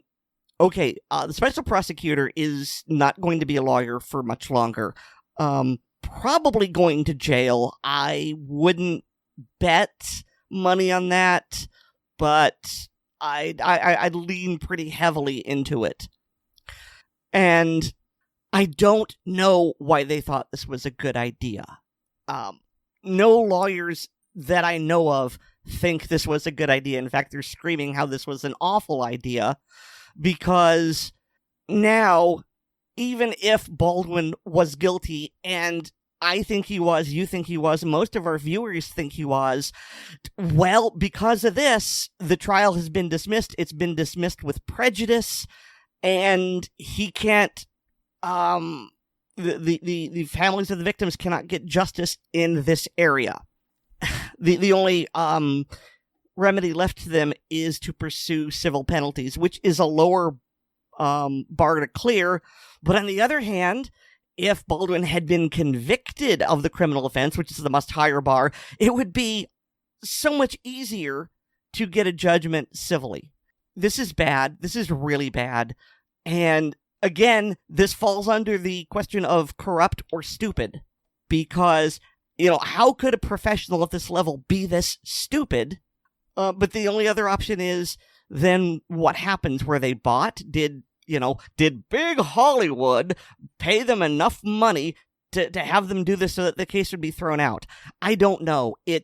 B: okay, the special prosecutor is not going to be a lawyer for much longer. Probably going to jail. I wouldn't bet money on that, but I'd lean pretty heavily into it. And I don't know why they thought this was a good idea. No lawyers that I know of think this was a good idea. In fact, they're screaming how this was an awful idea, because now, even if Baldwin was guilty, and I think he was, you think he was, most of our viewers think he was, well, because of this, the trial has been dismissed. It's been dismissed with prejudice, and he can't, the families of the victims cannot get justice in this area. The only remedy left to them is to pursue civil penalties, which is a lower bar to clear. But on the other hand, if Baldwin had been convicted of the criminal offense, which is the much higher bar, it would be so much easier to get a judgment civilly. This is bad. This is really bad. And again, this falls under the question of corrupt or stupid, because, how could a professional at this level be this stupid? But the only other option is, then what happens? Were they bought? Did big Hollywood pay them enough money to have them do this so that the case would be thrown out? I don't know. I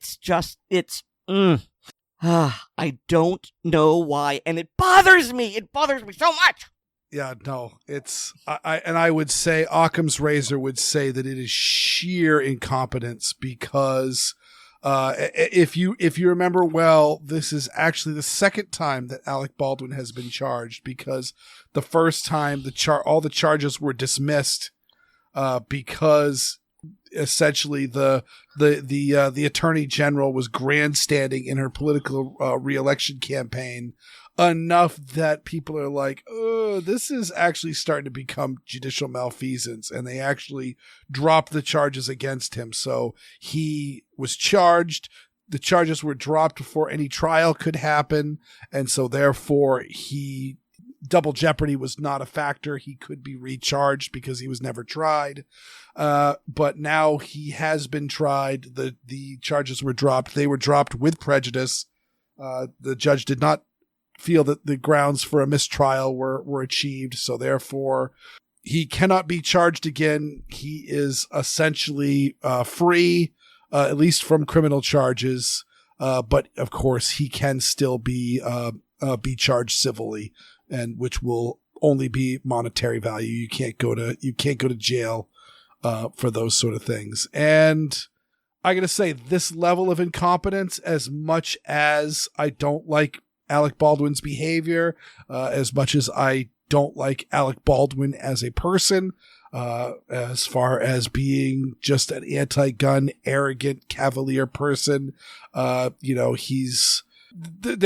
B: don't know why, and it bothers me. It bothers me so much.
A: Yeah, no, I would say Occam's razor would say that it is sheer incompetence, because if you remember well, this is actually the second time that Alec Baldwin has been charged, because the first time all the charges were dismissed because essentially the attorney general was grandstanding in her political re-election campaign enough that people are like, oh, this is actually starting to become judicial malfeasance, and they actually dropped the charges against him. So he was charged. The charges were dropped before any trial could happen, and so therefore double jeopardy was not a factor. He could be recharged because he was never tried. But now he has been tried. The charges were dropped. They were dropped with prejudice. The judge did not feel that the grounds for a mistrial were achieved, so therefore he cannot be charged again. He is essentially free, at least from criminal charges, but of course he can still be charged civilly, and which will only be monetary value. You can't go to jail for those sort of things. And I gotta say, this level of incompetence, as much as I don't like Alec Baldwin's behavior, as much as I don't like Alec Baldwin as a person, as far as being just an anti-gun, arrogant, cavalier person. There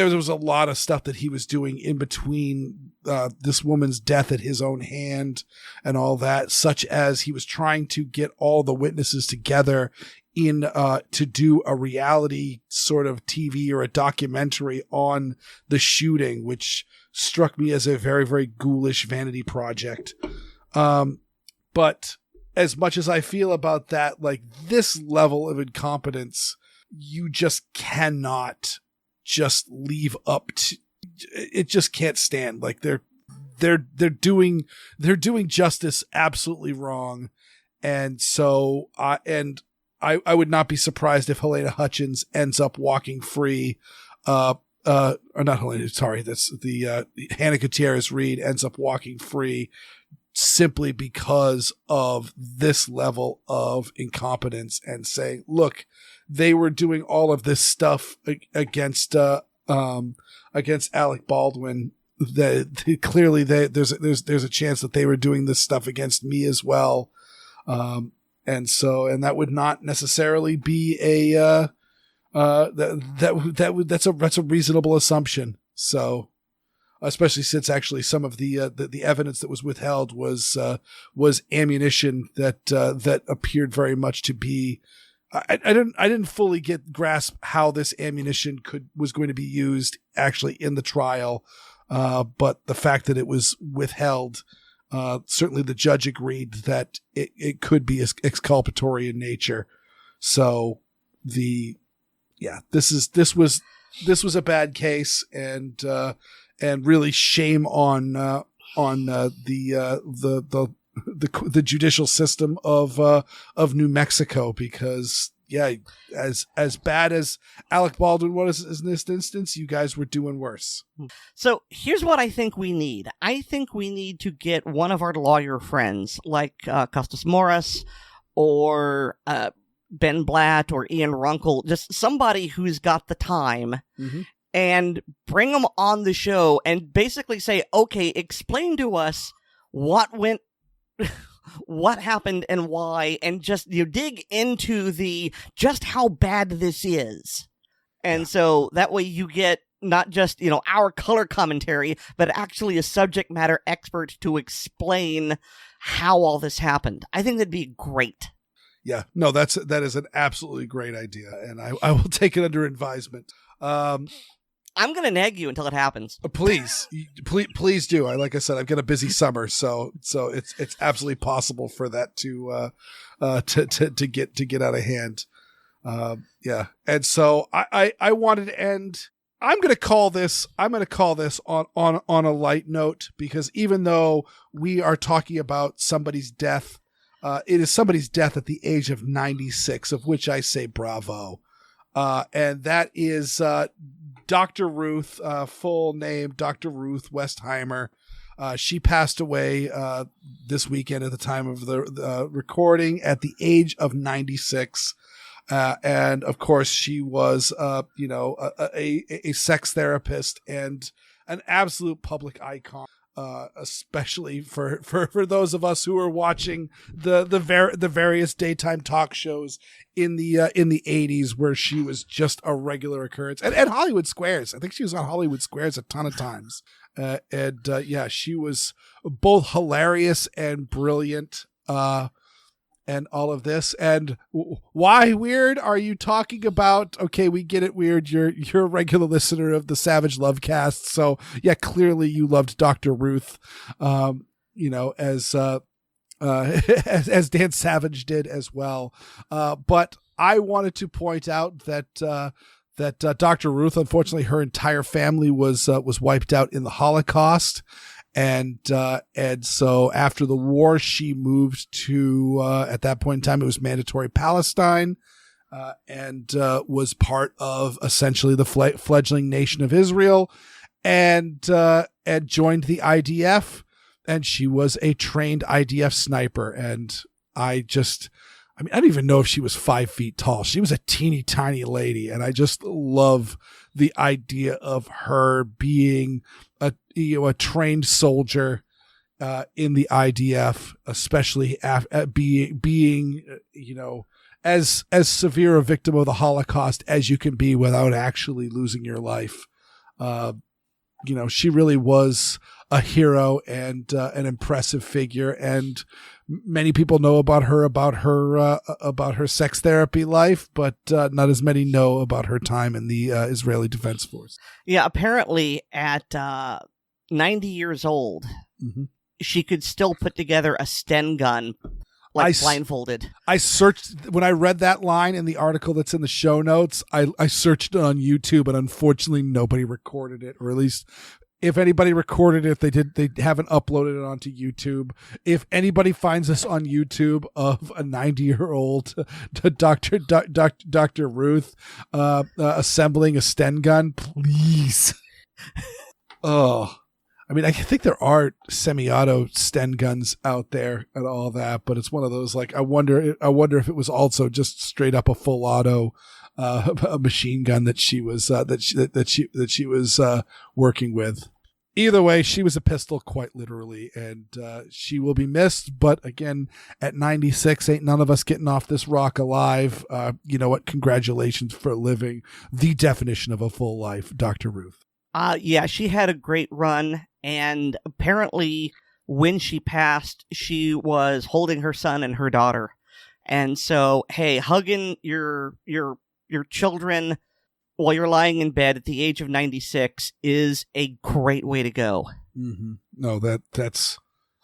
A: was a lot of stuff that he was doing in between this woman's death at his own hand and all that, such as he was trying to get all the witnesses together to do a reality sort of TV or a documentary on the shooting, which struck me as a very, very ghoulish vanity project. But as much as I feel about that, like this level of incompetence, you just cannot just leave up to it. Just can't stand. Like they're doing justice absolutely wrong. And so I would not be surprised if Helena Hutchins ends up walking free. Or not Helena, sorry, that's the Hannah Gutierrez-Reed ends up walking free simply because of this level of incompetence and saying, look, they were doing all of this stuff against Alec Baldwin. Clearly there's a chance that they were doing this stuff against me as well. And that would not necessarily be that's a reasonable assumption. So, especially since actually some of the evidence that was withheld was ammunition that appeared very much to be. I didn't fully grasp how this ammunition was going to be used actually in the trial, but the fact that it was withheld, certainly the judge agreed that it could be exculpatory in nature. So this was a bad case, and really shame on the judicial system of New Mexico, because as bad as Alec Baldwin was in this instance, you guys were doing worse.
B: So here's what I think we need. I think we need to get one of our lawyer friends, like Custis Morris or Ben Blatt or Ian Runkle, just somebody who's got the time, and bring them on the show and basically say, okay, explain to us what happened and why, and just dig into just how bad this is. And so that way you get not just, our color commentary, but actually a subject matter expert to explain how all this happened. I think that'd be great.
A: Yeah, no, that is an absolutely great idea, and I will take it under advisement.
B: I'm going to nag you until it happens.
A: Please do. Like I said, I've got a busy summer, so it's absolutely possible for that to get out of hand. And so I wanted to end. I'm going to call this on a light note, because even though we are talking about somebody's death, it is somebody's death at the age of 96, of which I say bravo. And that is Dr. Ruth, full name, Dr. Ruth Westheimer. She passed away this weekend at the time of the recording at the age of 96. And of course, she was, a sex therapist and an absolute public icon. Especially for those of us who are watching the various daytime talk shows in the 80s, where she was just a regular occurrence, and Hollywood Squares. I think she was on Hollywood Squares a ton of times. She was both hilarious and brilliant. And all of this. And why, Weer'd, are you talking about? Okay, we get it, Weer'd. You're a regular listener of the Savage Lovecast, so yeah, clearly you loved Dr. Ruth, as Dan Savage did as well. But I wanted to point out that Dr. Ruth, unfortunately, her entire family was wiped out in the Holocaust. And so after the war, she moved to, at that point in time, it was Mandatory Palestine, and was part of essentially the fledgling nation of Israel, and joined the IDF, and she was a trained IDF sniper. And I don't even know if she was 5 feet tall. She was a teeny tiny lady. And I just love the idea of her being a trained soldier, in the IDF, especially being as severe a victim of the Holocaust as you can be without actually losing your life. She really was a hero and an impressive figure, and many people know about her sex therapy life, but not as many know about her time in the Israeli Defense Force.
B: Yeah, apparently at 90 years old, she could still put together a Sten gun, blindfolded.
A: I searched, when I read that line in the article that's in the show notes, I searched it on YouTube, and unfortunately nobody recorded it, or at least if anybody recorded it, they haven't uploaded it onto YouTube. If anybody finds this on YouTube of a 90-year-old Dr. Ruth assembling a Sten gun, please. Oh, I mean, I think there are semi-auto Sten guns out there and all that, but it's one of those, like, I wonder if it was also just straight up a full auto a machine gun that she was that she was working with. Either way, she was a pistol, quite literally, and she will be missed. But again, at 96, ain't none of us getting off this rock alive. You know what? Congratulations for living the definition of a full life, Dr. Ruth.
B: Yeah, she had a great run, and apparently when she passed, she was holding her son and her daughter. And so, hey, hugging your children while you're lying in bed at the age of 96 is a great way to go.
A: Mm-hmm. No, that's...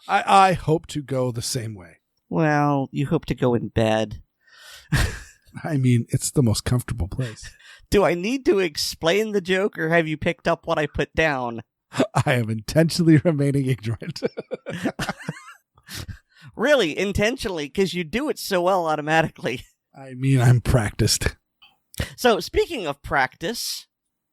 A: I hope to go the same way.
B: Well, you hope to go in bed.
A: I mean, it's the most comfortable place.
B: Do I need to explain the joke, or have you picked up what I put down?
A: I am intentionally remaining ignorant.
B: Really, intentionally, because you do it so well automatically.
A: I mean, I'm practiced.
B: So, speaking of practice,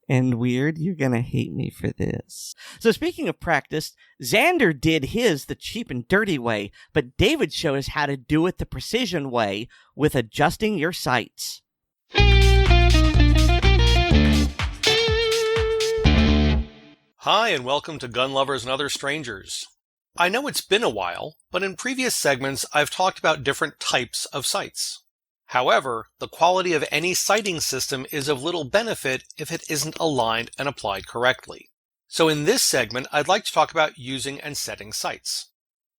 B: and Weer'd, you're gonna hate me for this. So, speaking of practice, Xander did his the cheap and dirty way, but David showed us how to do it the precision way with adjusting your sights.
C: Hi, and welcome to Gun Lovers and Other Strangers. I know it's been a while, but in previous segments I've talked about different types of sights. However, the quality of any sighting system is of little benefit if it isn't aligned and applied correctly. So in this segment, I'd like to talk about using and setting sights.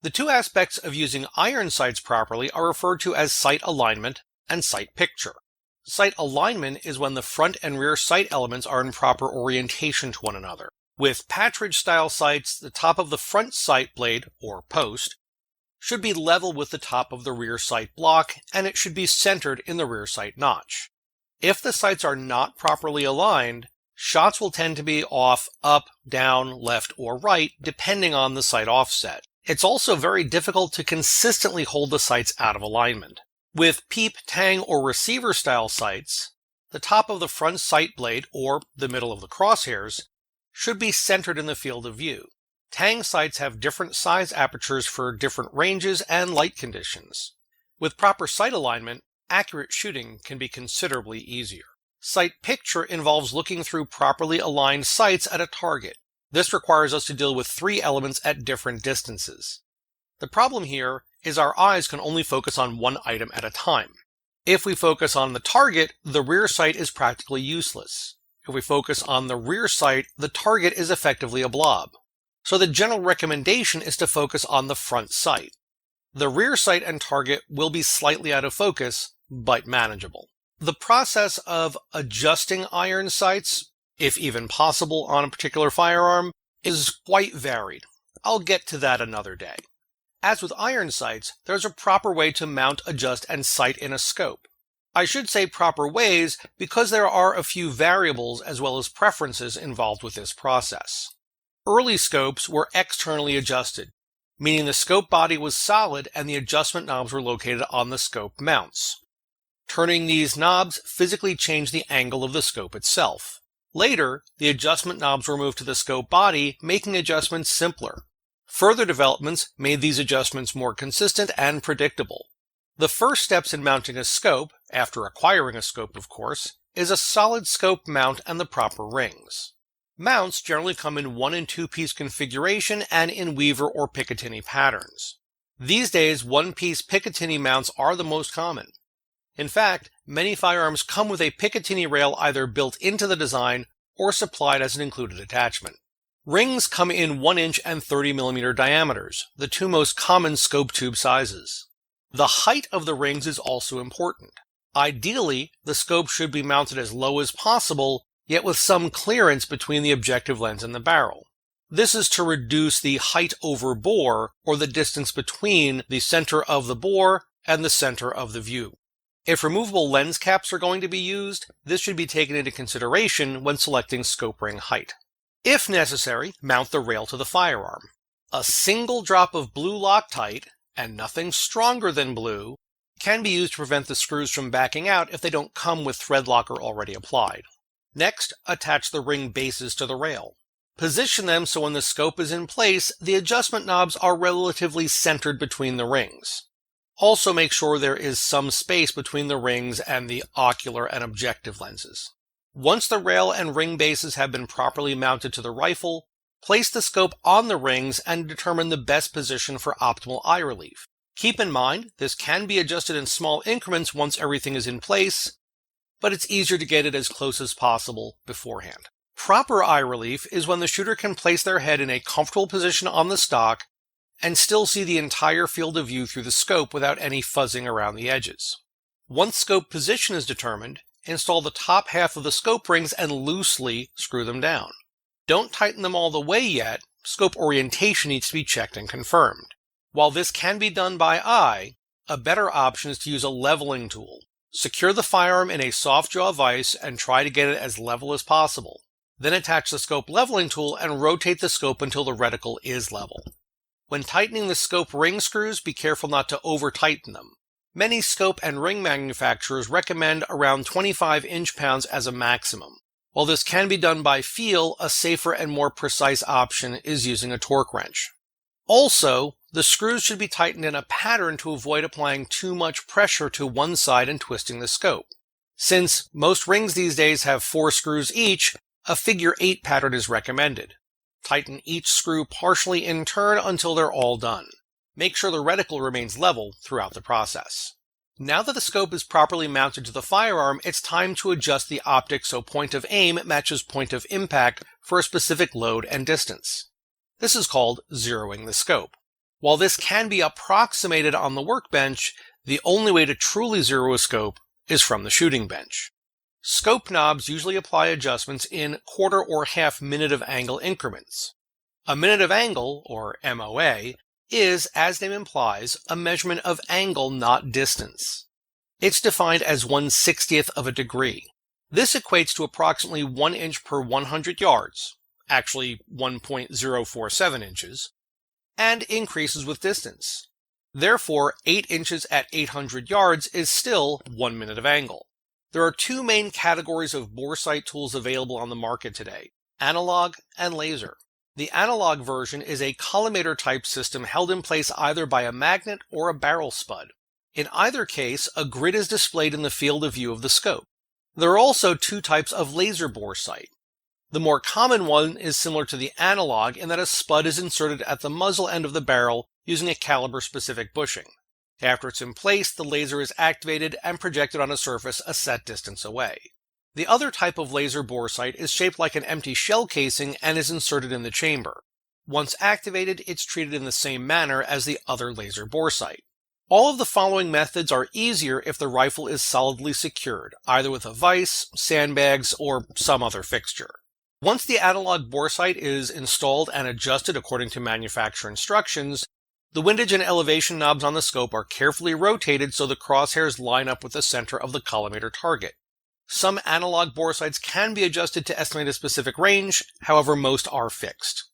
C: The two aspects of using iron sights properly are referred to as sight alignment and sight picture. Sight alignment is when the front and rear sight elements are in proper orientation to one another. With Partridge-style sights, the top of the front sight blade, or post, should be level with the top of the rear sight block, and it should be centered in the rear sight notch. If the sights are not properly aligned, shots will tend to be off, up, down, left, or right, depending on the sight offset. It's also very difficult to consistently hold the sights out of alignment. With peep, tang, or receiver-style sights, the top of the front sight blade, or the middle of the crosshairs, should be centered in the field of view. Tang sights have different size apertures for different ranges and light conditions. With proper sight alignment, accurate shooting can be considerably easier. Sight picture involves looking through properly aligned sights at a target. This requires us to deal with three elements at different distances. The problem here is our eyes can only focus on one item at a time. If we focus on the target, the rear sight is practically useless. If we focus on the rear sight, the target is effectively a blob. So the general recommendation is to focus on the front sight. The rear sight and target will be slightly out of focus, but manageable. The process of adjusting iron sights, if even possible on a particular firearm, is quite varied. I'll get to that another day. As with iron sights, there's a proper way to mount, adjust, and sight in a scope. I should say proper ways because there are a few variables as well as preferences involved with this process. Early scopes were externally adjusted, meaning the scope body was solid and the adjustment knobs were located on the scope mounts. Turning these knobs physically changed the angle of the scope itself. Later, the adjustment knobs were moved to the scope body, making adjustments simpler. Further developments made these adjustments more consistent and predictable. The first steps in mounting a scope, after acquiring a scope of course, is a solid scope mount and the proper rings. Mounts generally come in 1 and 2 piece configuration and in Weaver or Picatinny patterns. These days, 1-piece Picatinny mounts are the most common. In fact, many firearms come with a Picatinny rail either built into the design or supplied as an included attachment. Rings come in 1-inch and 30mm diameters, the two most common scope tube sizes. The height of the rings is also important. Ideally, the scope should be mounted as low as possible, yet with some clearance between the objective lens and the barrel. This is to reduce the height over bore, or the distance between the center of the bore and the center of the view. If removable lens caps are going to be used, this should be taken into consideration when selecting scope ring height. If necessary, mount the rail to the firearm. A single drop of blue Loctite, and nothing stronger than blue, can be used to prevent the screws from backing out if they don't come with thread locker already applied. Next, attach the ring bases to the rail. Position them so when the scope is in place, the adjustment knobs are relatively centered between the rings. Also make sure there is some space between the rings and the ocular and objective lenses. Once the rail and ring bases have been properly mounted to the rifle, place the scope on the rings and determine the best position for optimal eye relief. Keep in mind, this can be adjusted in small increments once everything is in place, but it's easier to get it as close as possible beforehand. Proper eye relief is when the shooter can place their head in a comfortable position on the stock and still see the entire field of view through the scope without any fuzzing around the edges. Once scope position is determined, install the top half of the scope rings and loosely screw them down. Don't tighten them all the way yet. Scope orientation needs to be checked and confirmed. While this can be done by eye, a better option is to use a leveling tool. Secure the firearm in a soft jaw vise and try to get it as level as possible. Then attach the scope leveling tool and rotate the scope until the reticle is level. When tightening the scope ring screws, be careful not to over-tighten them. Many scope and ring manufacturers recommend around 25 inch-pounds as a maximum. While this can be done by feel, a safer and more precise option is using a torque wrench. Also, the screws should be tightened in a pattern to avoid applying too much pressure to one side and twisting the scope. Since most rings these days have 4 screws each, a figure 8 pattern is recommended. Tighten each screw partially in turn until they're all done. Make sure the reticle remains level throughout the process. Now that the scope is properly mounted to the firearm, it's time to adjust the optics so point of aim matches point of impact for a specific load and distance. This is called zeroing the scope. While this can be approximated on the workbench, the only way to truly zero a scope is from the shooting bench. Scope knobs usually apply adjustments in quarter or half minute of angle increments. A minute of angle, or MOA, is, as name implies, a measurement of angle, not distance. It's defined as 1/60th of a degree. This equates to approximately 1 inch per 100 yards, actually 1.047 inches, and increases with distance. Therefore, 8 inches at 800 yards is still 1 minute of angle. There are 2 main categories of Boresight tools available on the market today, analog and laser. The analog version is a Collimator type system held in place either by a magnet or a barrel spud. In either case, a grid is displayed in the field of view of the scope. There are also 2 types of laser Boresight. The more common one is similar to the analog in that a spud is inserted at the muzzle end of the barrel using a caliber-specific bushing. After it's in place, the laser is activated and projected on a surface a set distance away. The other type of laser Boresight is shaped like an empty shell casing and is inserted in the chamber. Once activated, it's treated in the same manner as the other laser Boresight. All of the following methods are easier if the rifle is solidly secured, either with a vise, sandbags, or some other fixture. Once the analog Boresight is installed and adjusted according to manufacturer instructions, the windage and elevation knobs on the scope are carefully rotated so the crosshairs line up with the center of the collimator target. Some analog Boresights can be adjusted to estimate a specific range, however most are fixed.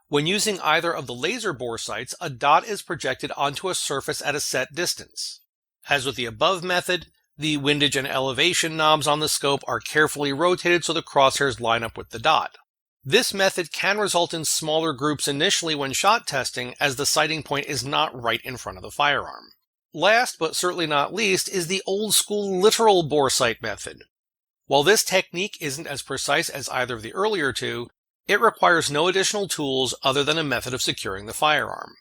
C: When using either of the laser Boresights, a dot is projected onto a surface at a set distance. As with the above method, the windage and elevation knobs on the scope are carefully rotated so the crosshairs line up with the dot. This method can result in smaller groups initially when shot testing, as the sighting point is not right in front of the firearm. Last, but certainly not least, is the old-school literal Boresight method. While this technique isn't as precise as either of the earlier 2, It requires no additional tools other than a method of securing the firearm.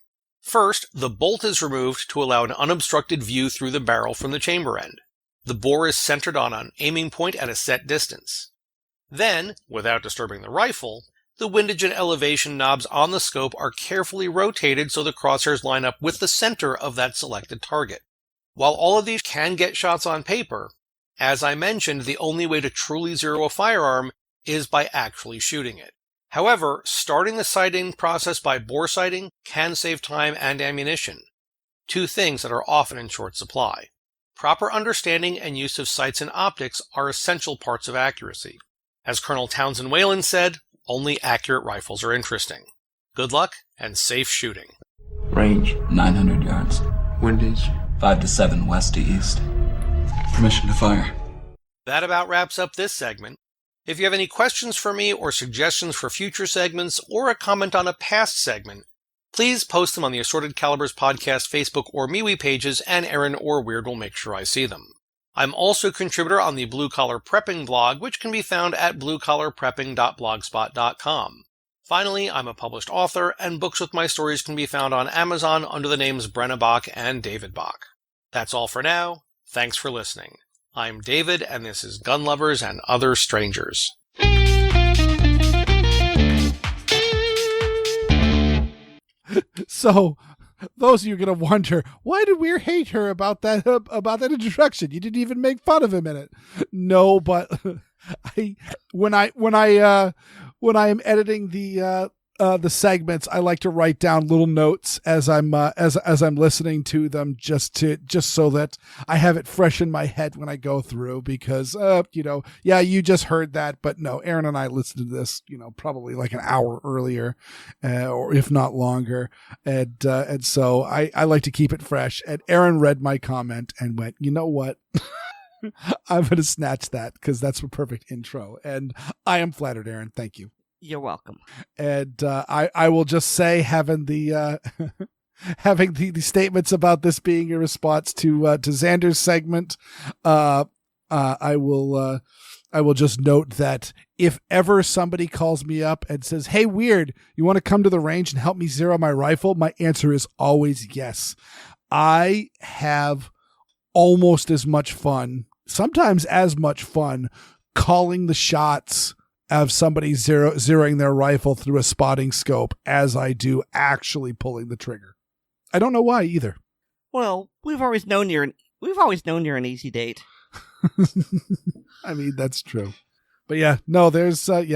C: First, the bolt is removed to allow an unobstructed view through the barrel from the chamber end. The bore is centered on an aiming point at a set distance. Then, without disturbing the rifle, the windage and elevation knobs on the scope are carefully rotated so the crosshairs line up with the center of that selected target. While all of these can get shots on paper, as I mentioned, the only way to truly zero a firearm is by actually shooting it. However, starting the sighting process by boresighting can save time and ammunition, two things that are often in short supply. Proper understanding and use of sights and optics are essential parts of accuracy. As Colonel Townsend Whelen said, only accurate rifles are interesting. Good luck and safe shooting.
D: Range 900 yards. Windage 5 to 7 west to east. Permission to fire.
C: That about wraps up this segment. If you have any questions for me or suggestions for future segments or a comment on a past segment, please post them on the Assorted Calibers Podcast Facebook or MeWe pages, and Aaron or Weer'd will make sure I see them. I'm also a contributor on the Blue Collar Prepping blog, which can be found at bluecollarprepping.blogspot.com. Finally, I'm a published author, and books with my stories can be found on Amazon under the names Brena Bock and David Bock. That's all for now. Thanks for listening. I'm David, and this is Gun Lovers and Other Strangers.
A: So, those of you are going to wonder, why did Weer'd hate her about that introduction? You didn't even make fun of him in it. No, but when I am editing the segments, I like to write down little notes as I'm listening to them, just so that I have it fresh in my head when I go through, because you just heard that, but no, Aaron and I listened to this, probably like an hour earlier, or if not longer, and so I like to keep it fresh. And Aaron read my comment and went, you know what? I'm going to snatch that because that's a perfect intro, and I am flattered, Aaron. Thank you.
B: You're welcome.
A: And I will just say, having the statements about this being a response to Xander's segment, I will just note that if ever somebody calls me up and says, "Hey, Weer'd, you want to come to the range and help me zero my rifle?" my answer is always yes. I have almost as much fun, sometimes as much fun, calling the shots of somebody zeroing their rifle through a spotting scope as I do actually pulling the trigger. I don't know why either.
B: Well, we've always known you're an easy date.
A: I mean, that's true. But yeah, no, there's there's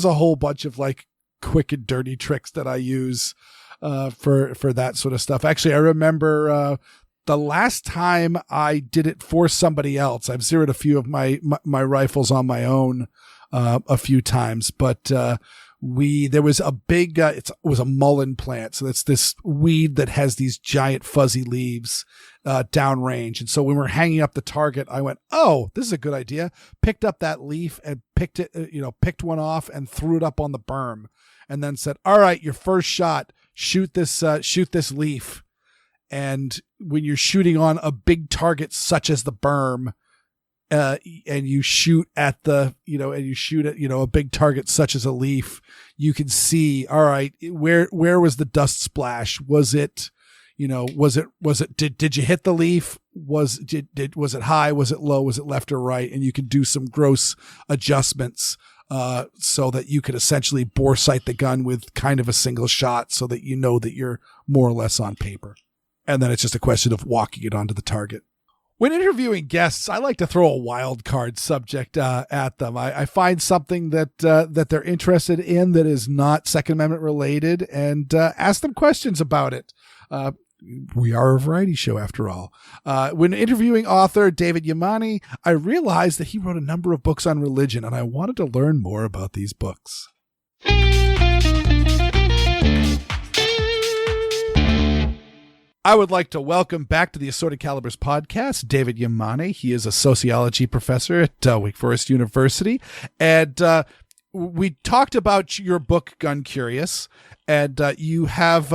A: a whole bunch of like quick and dirty tricks that I use for that sort of stuff. Actually, I remember the last time I did it for somebody else, I've zeroed a few of my rifles on my own a few times, but there was a big, it was a mullein plant. So that's this weed that has these giant fuzzy leaves downrange. And so when we're hanging up the target, I went, oh, this is a good idea. Picked up that leaf and picked one off and threw it up on the berm, and then said, all right, your first shot, shoot this leaf. And when you're shooting on a big target such as the berm, and you shoot at a big target such as a leaf, you can see, all right, where was the dust splash? Was it did you hit the leaf? Was it high? Was it low? Was it left or right? And you can do some gross adjustments so that you could essentially boresight the gun with kind of a single shot, so that you know that you're more or less on paper. And then it's just a question of walking it onto the target. When interviewing guests, I like to throw a wild card subject at them. I find something that they're interested in that is not Second Amendment related, and ask them questions about it. We are a variety show, after all. When interviewing author David Yamane, I realized that he wrote a number of books on religion, and I wanted to learn more about these books. I would like to welcome back to the Assorted Calibers podcast, David Yamane. He is a sociology professor at Wake Forest University. And we talked about your book Gun Curious, and you have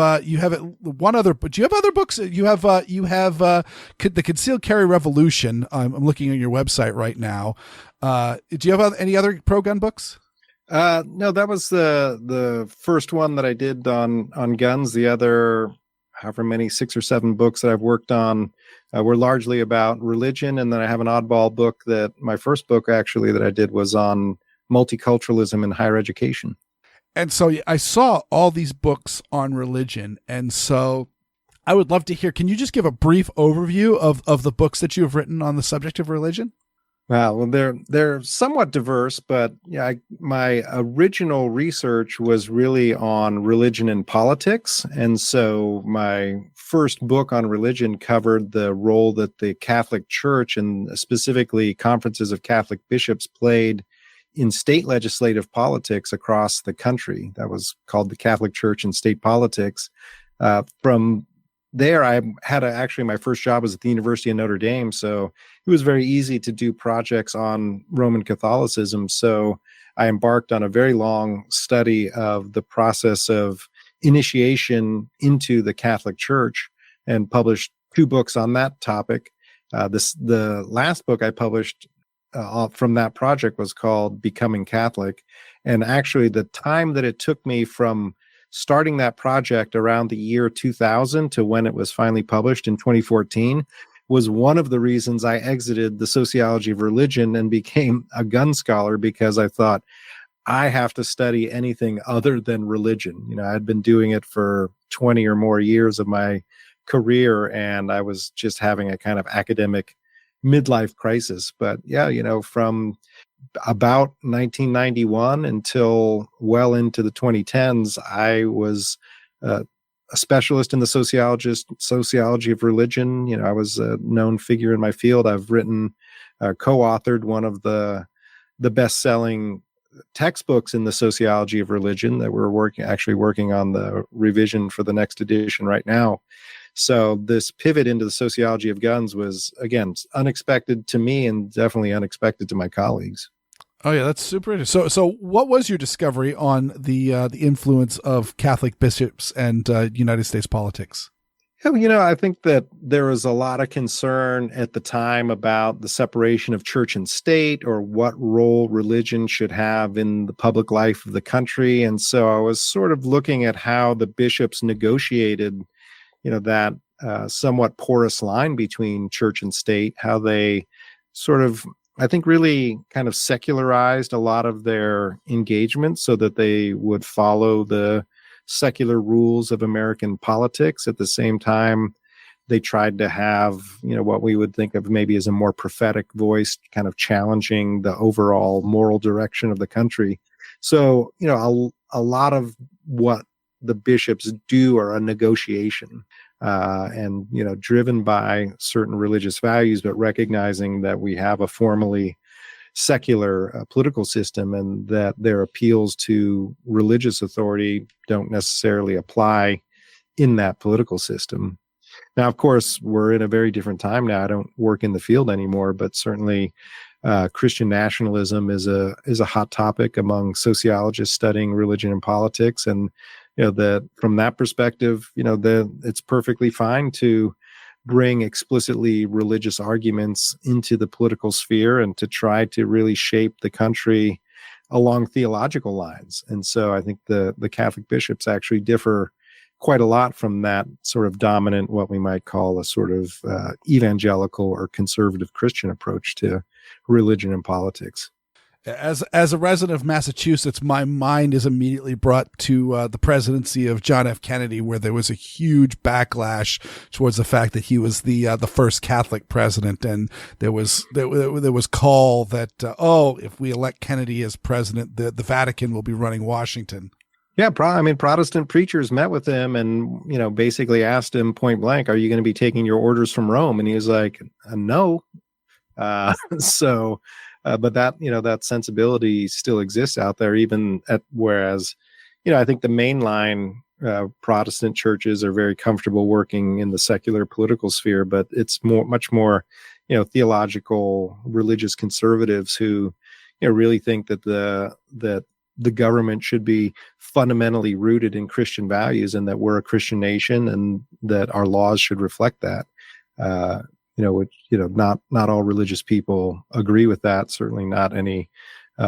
A: one other, but do you have other books? You have the Concealed Carry Revolution. I'm looking on your website right now. Do you have any other pro gun books?
E: No, that was the first one that I did on guns. The other, however many, 6 or 7 books that I've worked on were largely about religion. And then I have an oddball book that my first book actually that I did was on multiculturalism in higher education.
A: And so I saw all these books on religion. And so I would love to hear, can you just give a brief overview of the books that you have written on the subject of religion?
E: Well, they're somewhat diverse, but yeah, my original research was really on religion and politics. And so my first book on religion covered the role that the Catholic Church and specifically conferences of Catholic bishops played in state legislative politics across the country. That was called the Catholic Church and State Politics. From there, I had actually my first job was at the University of Notre Dame, so it was very easy to do projects on Roman Catholicism. So I embarked on a very long study of the process of initiation into the Catholic Church and published 2 books on that topic. The last book I published from that project was called Becoming Catholic. And actually the time that it took me from starting that project around the year 2000 to when it was finally published in 2014 was one of the reasons I exited the sociology of religion and became a gun scholar, because I thought I have to study anything other than religion. You know, I'd been doing it for 20 or more years of my career, and I was just having a kind of academic midlife crisis. But yeah, you know, from about 1991 until well into the 2010s, I was a specialist in the sociology of religion. You know, I was a known figure in my field. I've written, co-authored one of the best-selling textbooks in the sociology of religion that we're working on the revision for the next edition right now. So this pivot into the sociology of guns was, again, unexpected to me and definitely unexpected to my colleagues.
A: Oh yeah, that's super interesting. So what was your discovery on the influence of Catholic bishops and United States politics?
E: You know, I think that there was a lot of concern at the time about the separation of church and state, or what role religion should have in the public life of the country. And so I was sort of looking at how the bishops negotiated, you know, that somewhat porous line between church and state, how they sort of, I think, really kind of secularized a lot of their engagement so that they would follow the secular rules of American politics. At the same time, they tried to have, you know, what we would think of maybe as a more prophetic voice, kind of challenging the overall moral direction of the country. So, you know, a lot of what the bishops do are a negotiation, and, you know, driven by certain religious values, but recognizing that we have a formally secular political system and that their appeals to religious authority don't necessarily apply in that political system. Now, of course, we're in a very different time now. I don't work in the field anymore, but certainly Christian nationalism is a hot topic among sociologists studying religion and politics. And, you know, that from that perspective, you know, it's perfectly fine to bring explicitly religious arguments into the political sphere and to try to really shape the country along theological lines. And so I think the Catholic bishops actually differ quite a lot from that sort of dominant, what we might call a sort of evangelical or conservative Christian approach to religion and politics.
A: As a resident of Massachusetts, my mind is immediately brought to the presidency of John F. Kennedy, where there was a huge backlash towards the fact that he was the first Catholic president, and there was call that if we elect Kennedy as president, the Vatican will be running Washington.
E: Yeah, Protestant preachers met with him and, you know, basically asked him point blank, "Are you going to be taking your orders from Rome?" And he was like, "No." But that, you know, that sensibility still exists out there, whereas, you know, I think the mainline Protestant churches are very comfortable working in the secular political sphere, but it's much more, you know, theological religious conservatives who, you know, really think that the government should be fundamentally rooted in Christian values, and that we're a Christian nation, and that our laws should reflect that. Not all religious people agree with that. Certainly not any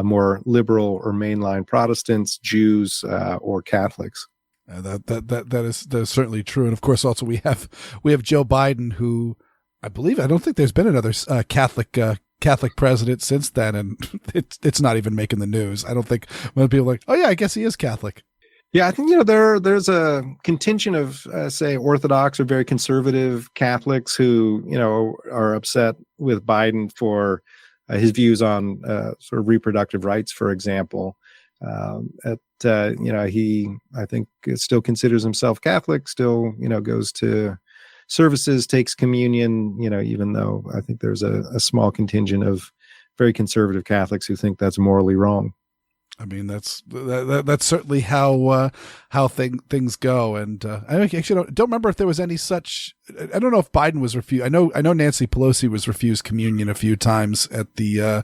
E: more liberal or mainline Protestants, Jews, or Catholics.
A: That is certainly true. And of course, also we have Joe Biden, who I don't think there's been another Catholic president since then, and it's not even making the news. I don't think when people are like, oh yeah, I guess he is Catholic.
E: Yeah, I think there's a contingent of say Orthodox or very conservative Catholics who are upset with Biden for his views on sort of reproductive rights, for example. He, I think, still considers himself Catholic, still, goes to services, takes communion, even though I think there's a small contingent of very conservative Catholics who think that's morally wrong.
A: I mean, that's certainly how things go. And I actually don't remember if there was any such. I don't know if Biden was refused. I know Nancy Pelosi was refused communion a few times at the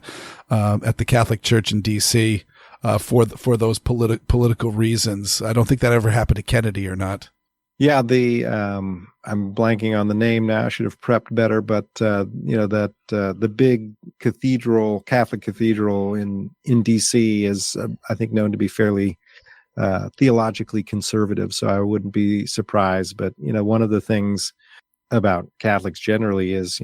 A: Catholic Church in D.C. For those political reasons. I don't think that ever happened to Kennedy, or not.
E: Yeah, I'm blanking on the name now. I should have prepped better, but the big Catholic cathedral in DC is I think known to be fairly theologically conservative. So I wouldn't be surprised. But one of the things about Catholics generally is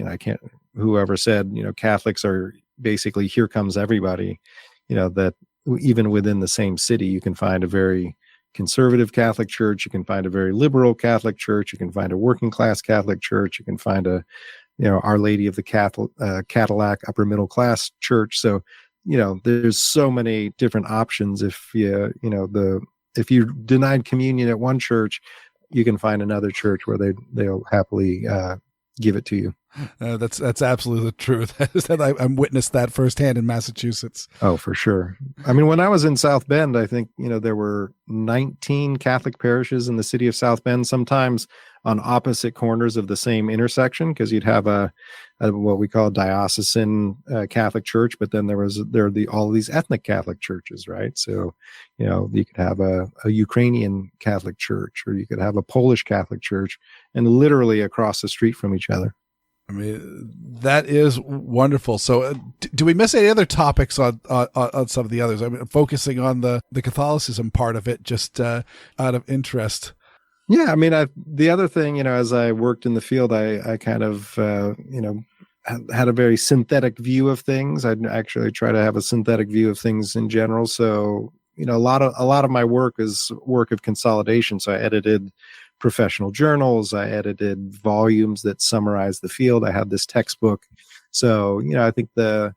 E: whoever said Catholics are basically here comes everybody. That even within the same city, you can find a very conservative Catholic church, you can find a very liberal Catholic church, you can find a working class Catholic church, you can find a Our Lady of the Cadillac upper middle class church. So there's so many different options. If you denied communion at one church, you can find another church where they'll happily give it to you.
A: That's absolutely the truth. I'm witnessed that firsthand in Massachusetts.
E: Oh, for sure. I mean, when I was in South Bend, I think, there were 19 Catholic parishes in the city of South Bend, sometimes on opposite corners of the same intersection, because you'd have a what we call diocesan Catholic church, but then there are all these ethnic Catholic churches, right? So, you could have a Ukrainian Catholic church, or you could have a Polish Catholic church, and literally across the street from each other.
A: I mean, that is wonderful. So do we miss any other topics on some of the others? I mean, focusing on the Catholicism part of it, just out of interest.
E: Yeah. I mean, the other thing, as I worked in the field, I kind of, had a very synthetic view of things. I'd actually try to have a synthetic view of things in general. So, a lot of my work is work of consolidation. So I edited professional journals. I edited volumes that summarize the field. I had this textbook. So, I think the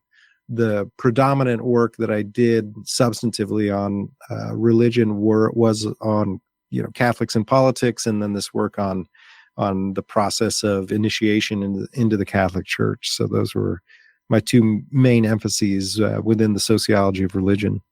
E: predominant work that I did substantively on religion was on, Catholics and politics, and then this work on the process of initiation into the Catholic Church. So those were my two main emphases within the sociology of religion.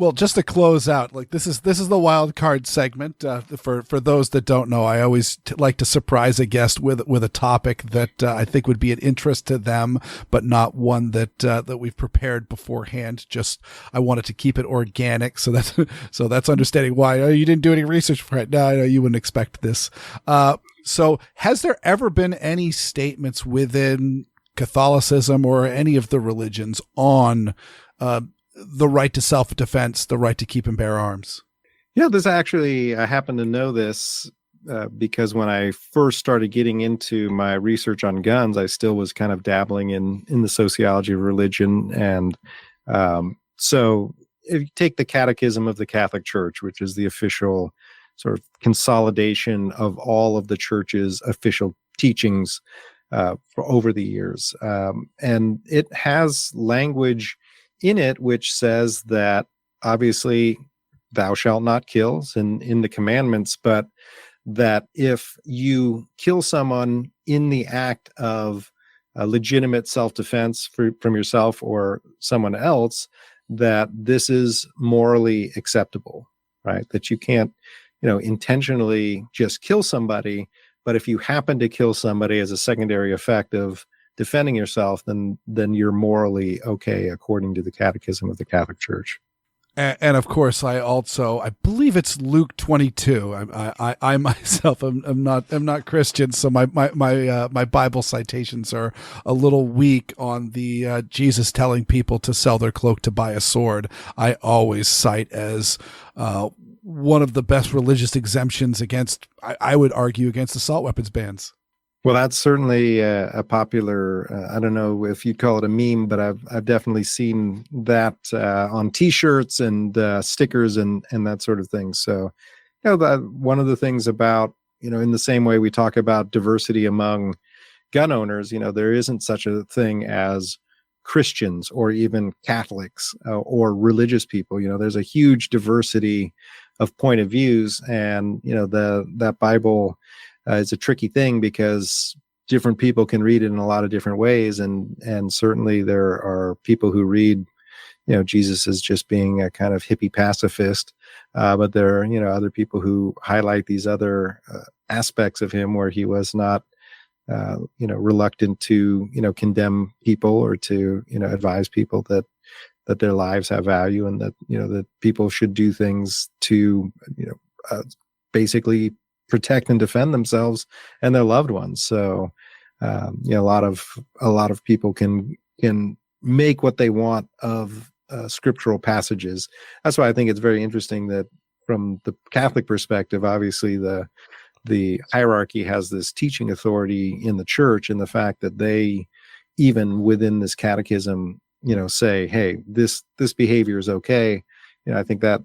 A: Well, just to close out, like this is the wild card segment. For those that don't know, I always like to surprise a guest with a topic that I think would be an interest to them, but not one that we've prepared beforehand. Just I wanted to keep it organic, so that's understanding why. Oh, you didn't do any research for it. No, you wouldn't expect this. So, has there ever been any statements within Catholicism or any of the religions on the right to self-defense, the right to keep and bear arms?
E: Yeah, I happen to know this because when I first started getting into my research on guns, I still was kind of dabbling in the sociology of religion. And so if you take the Catechism of the Catholic Church, which is the official sort of consolidation of all of the church's official teachings for over the years, and it has language in it which says that obviously thou shalt not kill in the commandments, but that if you kill someone in the act of legitimate self-defense from yourself or someone else, that this is morally acceptable, right? That you can't, intentionally just kill somebody, but if you happen to kill somebody as a secondary effect of defending yourself, then you're morally okay, according to the Catechism of the Catholic Church.
A: And of course, I believe it's Luke 22. I myself am not Christian, so my Bible citations are a little weak on the Jesus telling people to sell their cloak to buy a sword. I always cite as one of the best religious exemptions against, I would argue, against assault weapons bans.
E: Well, that's certainly a popular, I don't know if you'd call it a meme, but I've definitely seen that on T-shirts and stickers and that sort of thing. So, one of the things about, in the same way we talk about diversity among gun owners, there isn't such a thing as Christians or even Catholics or religious people. There's a huge diversity of point of views, and, that Bible is a tricky thing because different people can read it in a lot of different ways. And certainly there are people who read, Jesus as just being a kind of hippie pacifist. But there are, other people who highlight these other aspects of him where he was not, reluctant to, condemn people or to, advise people that their lives have value and that, that people should do things to, basically protect and defend themselves and their loved ones. So, a lot of people can make what they want of scriptural passages. That's why I think it's very interesting that from the Catholic perspective, obviously the hierarchy has this teaching authority in the church, and the fact that they, even within this catechism, say, hey, this behavior is okay. I think that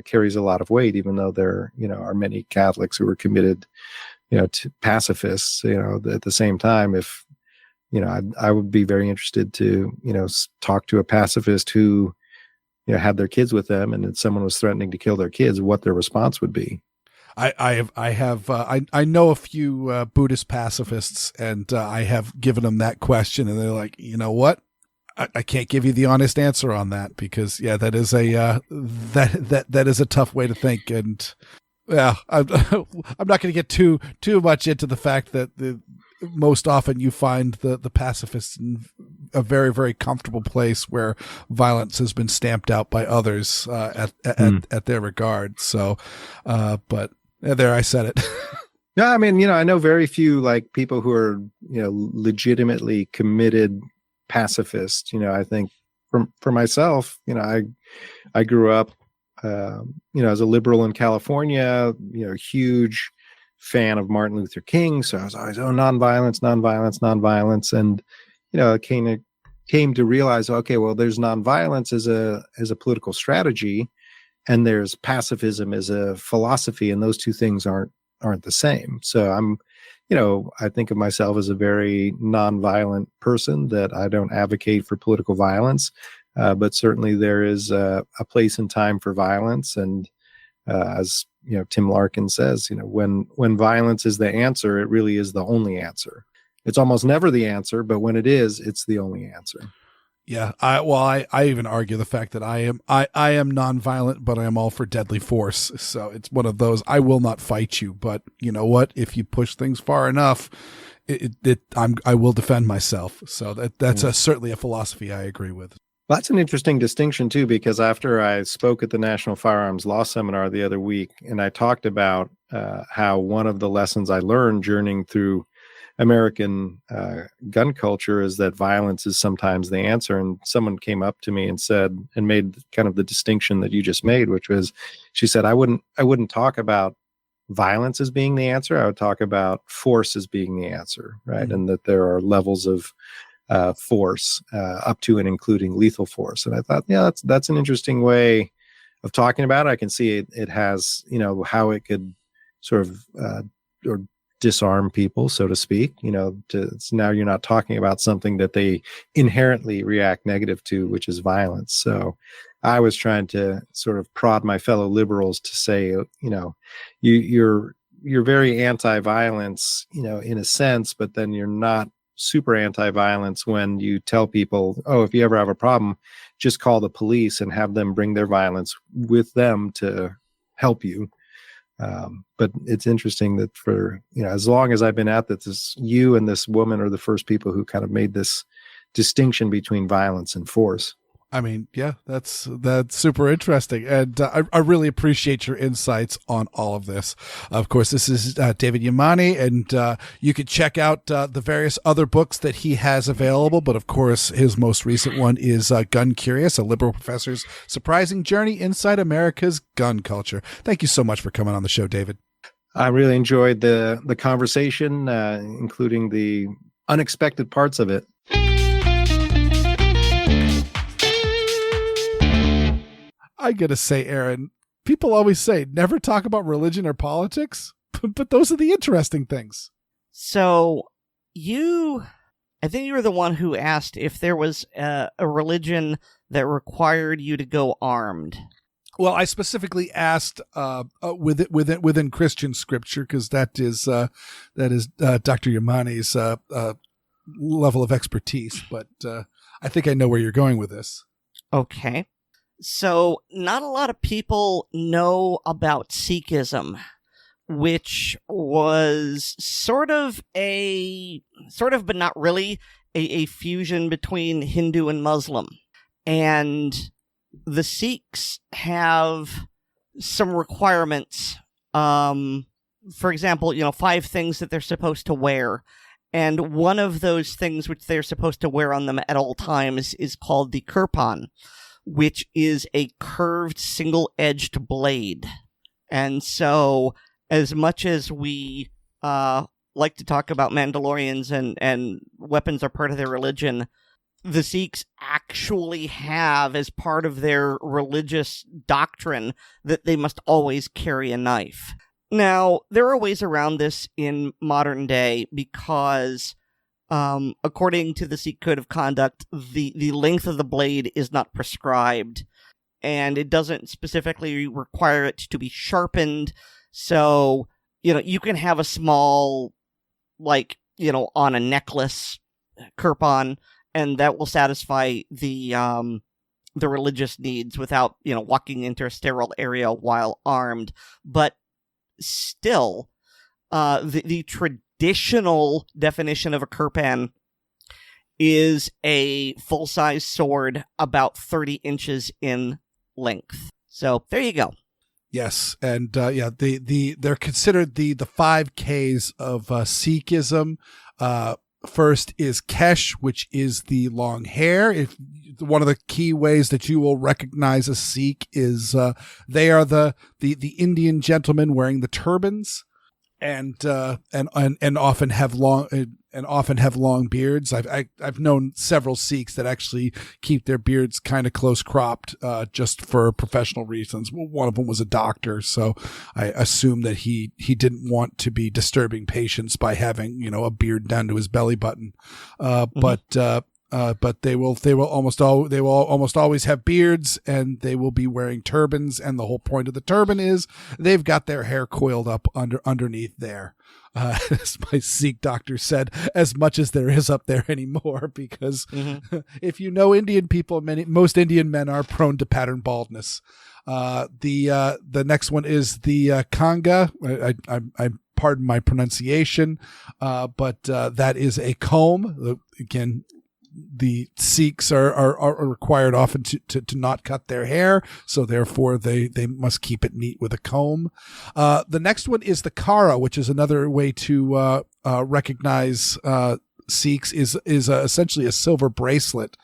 E: carries a lot of weight, even though there, are many Catholics who are committed, to pacifists. At the same time, if, I would be very interested to, talk to a pacifist who, had their kids with them, and if someone was threatening to kill their kids, what their response would be.
A: I know a few Buddhist pacifists, and I have given them that question, and they're like, you know what? I can't give you the honest answer on that because, that is that is a tough way to think. And I'm not going to get too much into the fact that most often you find the pacifists in a very, very comfortable place where violence has been stamped out by others at their regard. So, but there, I said it.
E: No, I mean, I know very few people who are, legitimately committed pacifist. I think for myself, I grew up, as a liberal in California, huge fan of Martin Luther King. So I was always, nonviolence. And, I came to realize, okay, well, there's nonviolence as a political strategy, and there's pacifism as a philosophy, and those two things aren't the same. So I'm, I think of myself as a very nonviolent person, that I don't advocate for political violence, but certainly there is a place and time for violence. And as Tim Larkin says, when violence is the answer, it really is the only answer. It's almost never the answer, but when it is, it's the only answer.
A: Yeah, I even argue the fact that I am nonviolent, but I am all for deadly force. So it's one of those, I will not fight you, but you know what? If you push things far enough, I will defend myself. So that's certainly a philosophy I agree with.
E: Well, that's an interesting distinction too, because after I spoke at the National Firearms Law Seminar the other week, and I talked about how one of the lessons I learned journeying through American gun culture is that violence is sometimes the answer. And someone came up to me and said, and made kind of the distinction that you just made, which was, she said, I wouldn't talk about violence as being the answer. I would talk about force as being the answer, right? Mm-hmm. And that there are levels of force up to and including lethal force. And I thought, that's an interesting way of talking about it. I can see it has, how it could sort of or disarm people, so to speak, so now you're not talking about something that they inherently react negative to, which is violence. So I was trying to sort of prod my fellow liberals to say, you're very anti-violence, in a sense, but then you're not super anti-violence when you tell people, if you ever have a problem, just call the police and have them bring their violence with them to help you. But it's interesting that for, as long as I've been at this, you and this woman are the first people who kind of made this distinction between violence and force.
A: I mean, yeah, that's super interesting, and I really appreciate your insights on all of this. Of course, this is David Yamane, and you can check out the various other books that he has available. But of course, his most recent one is Gun Curious: A Liberal Professor's Surprising Journey Inside America's Gun Culture. Thank you so much for coming on the show, David.
E: I really enjoyed the conversation, including the unexpected parts of it.
A: I gotta say, Aaron, people always say never talk about religion or politics, but those are the interesting things.
B: So I think you were the one who asked if there was a religion that required you to go armed.
A: Well, I specifically asked within Christian scripture, because that is Dr. Yamane's level of expertise. But I think I know where you're going with this.
B: Okay. So, not a lot of people know about Sikhism, which was sort of but not really, a fusion between Hindu and Muslim. And the Sikhs have some requirements. For example, 5 things that they're supposed to wear. And one of those things which they're supposed to wear on them at all times is called the kirpan, which is a curved single-edged blade. And so, as much as we like to talk about Mandalorians and weapons are part of their religion, the Sikhs actually have, as part of their religious doctrine, that they must always carry a knife. Now, there are ways around this in modern day because according to the Sikh Code of Conduct, the length of the blade is not prescribed, and it doesn't specifically require it to be sharpened. So, you can have a small, on a necklace, kirpan, and that will satisfy the religious needs without, walking into a sterile area while armed. But still, the traditional definition of a kirpan is a full-size sword about 30 inches in length. So there you go.
A: Yes, and they're considered the 5 Ks of Sikhism. First is Kesh, which is the long hair. One of the key ways that you will recognize a Sikh is they are the Indian gentlemen wearing the turbans, and often have long beards. I've known several Sikhs that actually keep their beards kind of close cropped, just for professional reasons. One of them was a doctor, so I assume that he didn't want to be disturbing patients by having a beard down to his belly button. But they will almost always have beards, and they will be wearing turbans. And the whole point of the turban is they've got their hair coiled up underneath there. As my Sikh doctor said, as much as there is up there anymore, because if you know Indian people, most Indian men are prone to pattern baldness. The next one is the Kanga. I pardon my pronunciation, but that is a comb. Again, the Sikhs are required often to not cut their hair, so therefore they must keep it neat with a comb. The next one is the Kara, which is another way to recognize Sikhs, is essentially a silver bracelet.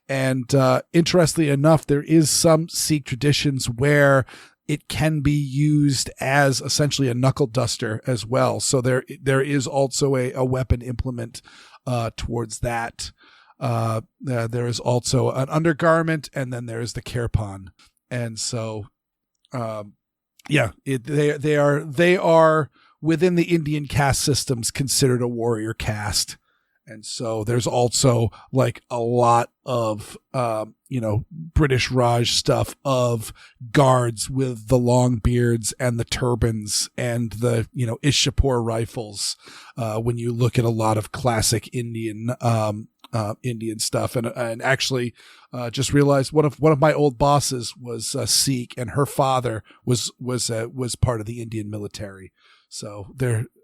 A: And interestingly enough, there is some Sikh traditions where it can be used as essentially a knuckle duster as well. So there is also a weapon implement towards that. There is also an undergarment, and then there is the kirpan. And so, they are within the Indian caste systems considered a warrior caste. And so there's also a lot of, British Raj stuff of guards with the long beards and the turbans and the, Ishapur rifles. When you look at a lot of classic Indian stuff, and actually, just realized one of my old bosses was Sikh, and her father was part of the Indian military. So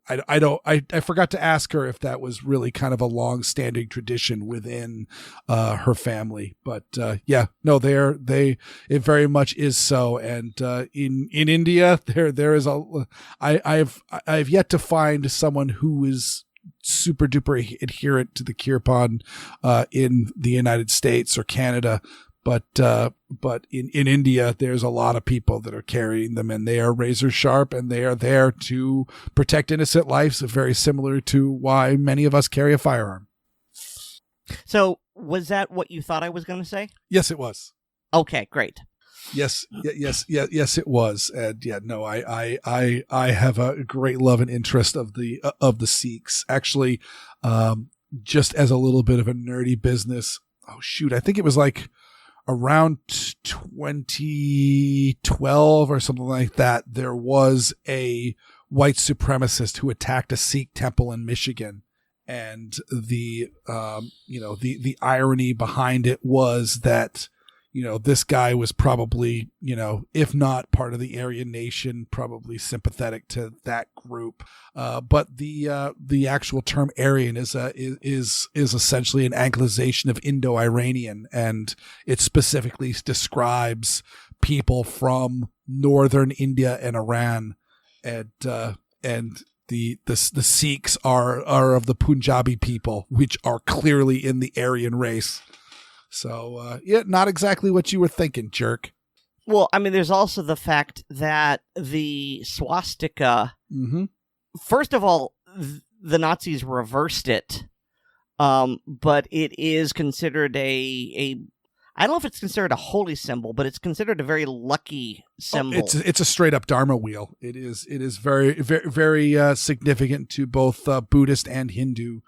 A: I forgot to ask her if that was really kind of a long-standing tradition within her family, but it very much is so. And in India, there is I've yet to find someone who is super duper adherent to the kirpan in the United States or Canada. But in India, there's a lot of people that are carrying them, and they are razor sharp, and they are there to protect innocent lives, very similar to why many of us carry a firearm.
B: So was that what you thought I was going to say?
A: Yes, it was.
B: Okay, great.
A: Yes, it was. And yeah, no, I have a great love and interest of the Sikhs. Actually, just as a little bit of a nerdy business. Oh shoot, I think it was like around 2012 or something like that, there was a white supremacist who attacked a Sikh temple in Michigan. And the irony behind it was that, this guy was probably, if not part of the Aryan nation, probably sympathetic to that group. But the actual term Aryan is essentially an Anglicization of Indo-Iranian, and it specifically describes people from northern India and Iran, and the Sikhs are of the Punjabi people, which are clearly in the Aryan race. So, not exactly what you were thinking, jerk.
B: Well, I mean, there's also the fact that the swastika, first of all, the Nazis reversed it, but it is considered I don't know if it's considered a holy symbol, but it's considered a very lucky symbol.
A: It's a straight up Dharma wheel. It is very, very, very significant to both Buddhist and Hindu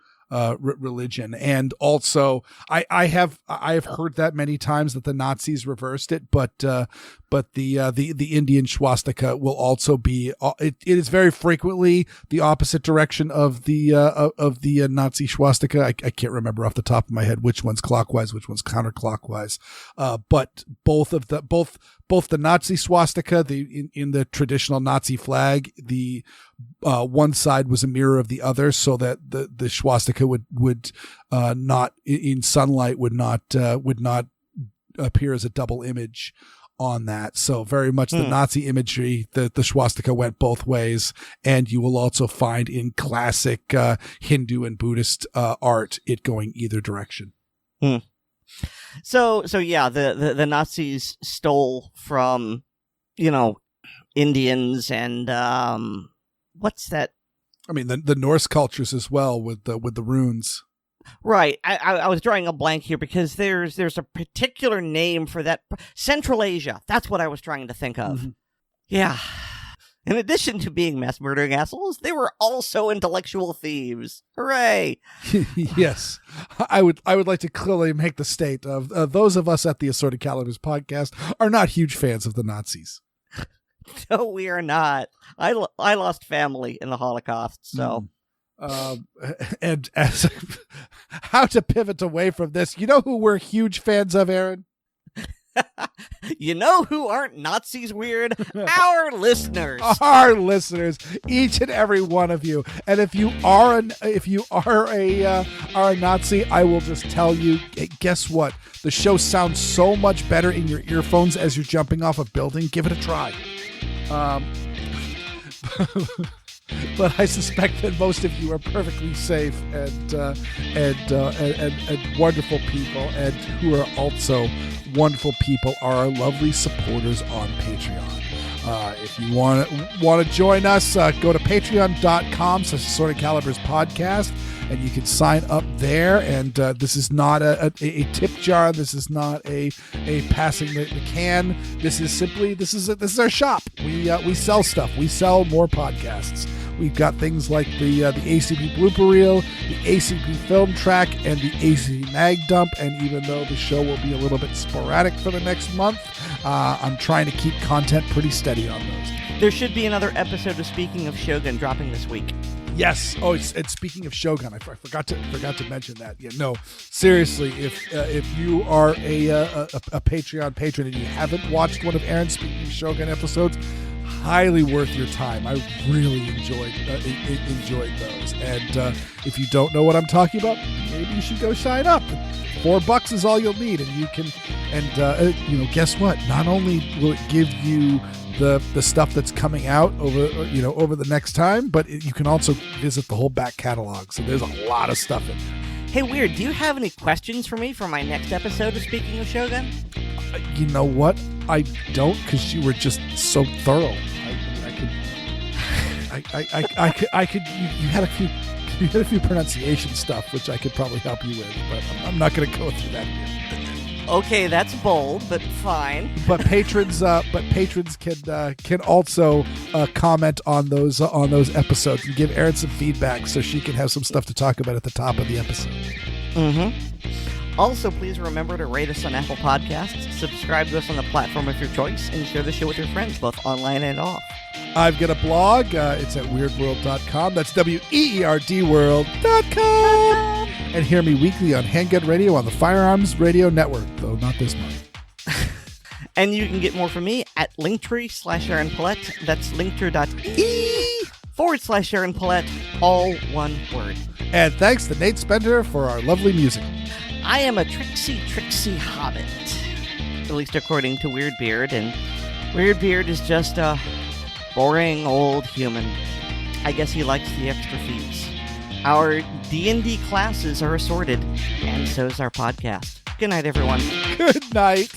A: religion. And also I have heard that many times that the Nazis reversed it, but the Indian swastika will also be it is very frequently the opposite direction of the Nazi swastika. I can't remember off the top of my head which one's clockwise, which one's counterclockwise, but both the Nazi swastika, in the traditional Nazi flag, the one side was a mirror of the other, so that the swastika would not in sunlight would not appear as a double image on that. So very much the Nazi imagery, the swastika went both ways, and you will also find in classic Hindu and Buddhist art it going either direction.
B: So yeah, the Nazis stole from, Indians and what's that?
A: I mean, the Norse cultures as well with the runes.
B: Right. I was drawing a blank here because there's a particular name for that. Central Asia. That's what I was trying to think of. Mm-hmm. Yeah. In addition to being mass murdering assholes, they were also intellectual thieves. Hooray!
A: Yes, I would like to clearly make the state of those of us at the Assorted Calibers podcast are not huge fans of the Nazis.
B: No, we are not. I lost family in the Holocaust, so.
A: And as how to pivot away from this, you know who we're huge fans of, Aaron?
B: You know who aren't Nazis, Weer'd? Our listeners.
A: Our listeners, each and every one of you. And if you are a Nazi, I will just tell you, guess what? The show sounds so much better in your earphones as you're jumping off a building. Give it a try. But I suspect that most of you are perfectly safe and wonderful people, and who are also wonderful people are our lovely supporters on Patreon. If you want to join us, go to patreon.com/Assorted Calibers podcast, and you can sign up there. And this is not a tip jar. This is not a passing the can. This is our shop. We sell stuff. We sell more podcasts. We've got things like the ACP blooper reel, the ACP film track, and the ACP mag dump. And even though the show will be a little bit sporadic for the next month, I'm trying to keep content pretty steady on those.
B: There should be another episode of Speaking of Shogun dropping this week.
A: Yes. Oh, it's speaking of Shogun, I forgot to mention that. Yeah, no, seriously, if you are a Patreon patron and you haven't watched one of Aaron's Speaking of Shogun episodes, highly worth your time. I really enjoyed those. And if you don't know what I'm talking about, maybe you should go sign up. $4 is all you'll need, and you can. And guess what? Not only will it give you the stuff that's coming out over the next time, but you can also visit the whole back catalog. So there's a lot of stuff in there.
B: Hey, Weer'd, do you have any questions for me for my next episode of Speaking of Shogun?
A: You know what? I don't, because you were just so thorough. I could. You had a few pronunciation stuff, which I could probably help you with, but I'm not going to go through that here.
B: Okay, that's bold, but fine.
A: But patrons can also comment on those episodes and give Erin some feedback, so she can have some stuff to talk about at the top of the episode.
B: Mm-hmm. Also, please remember to rate us on Apple Podcasts, subscribe to us on the platform of your choice, and share the show with your friends, both online and off.
A: I've got a blog. It's at weerdworld.com. That's WEERD world.com. And hear me weekly on Handgun Radio on the Firearms Radio Network, though not this month.
B: And you can get more from me at Linktree/Aaron Paulette. That's linktree.ee/Aaron Paulette, all one word.
A: And thanks to Nate Spender for our lovely music.
B: I am a tricksy hobbit, at least according to Weer'd, and Weer'd is just a boring old human. I guess he likes the extra feats. Our D&D classes are assorted, and so's our podcast. Good night, everyone.
A: Good night.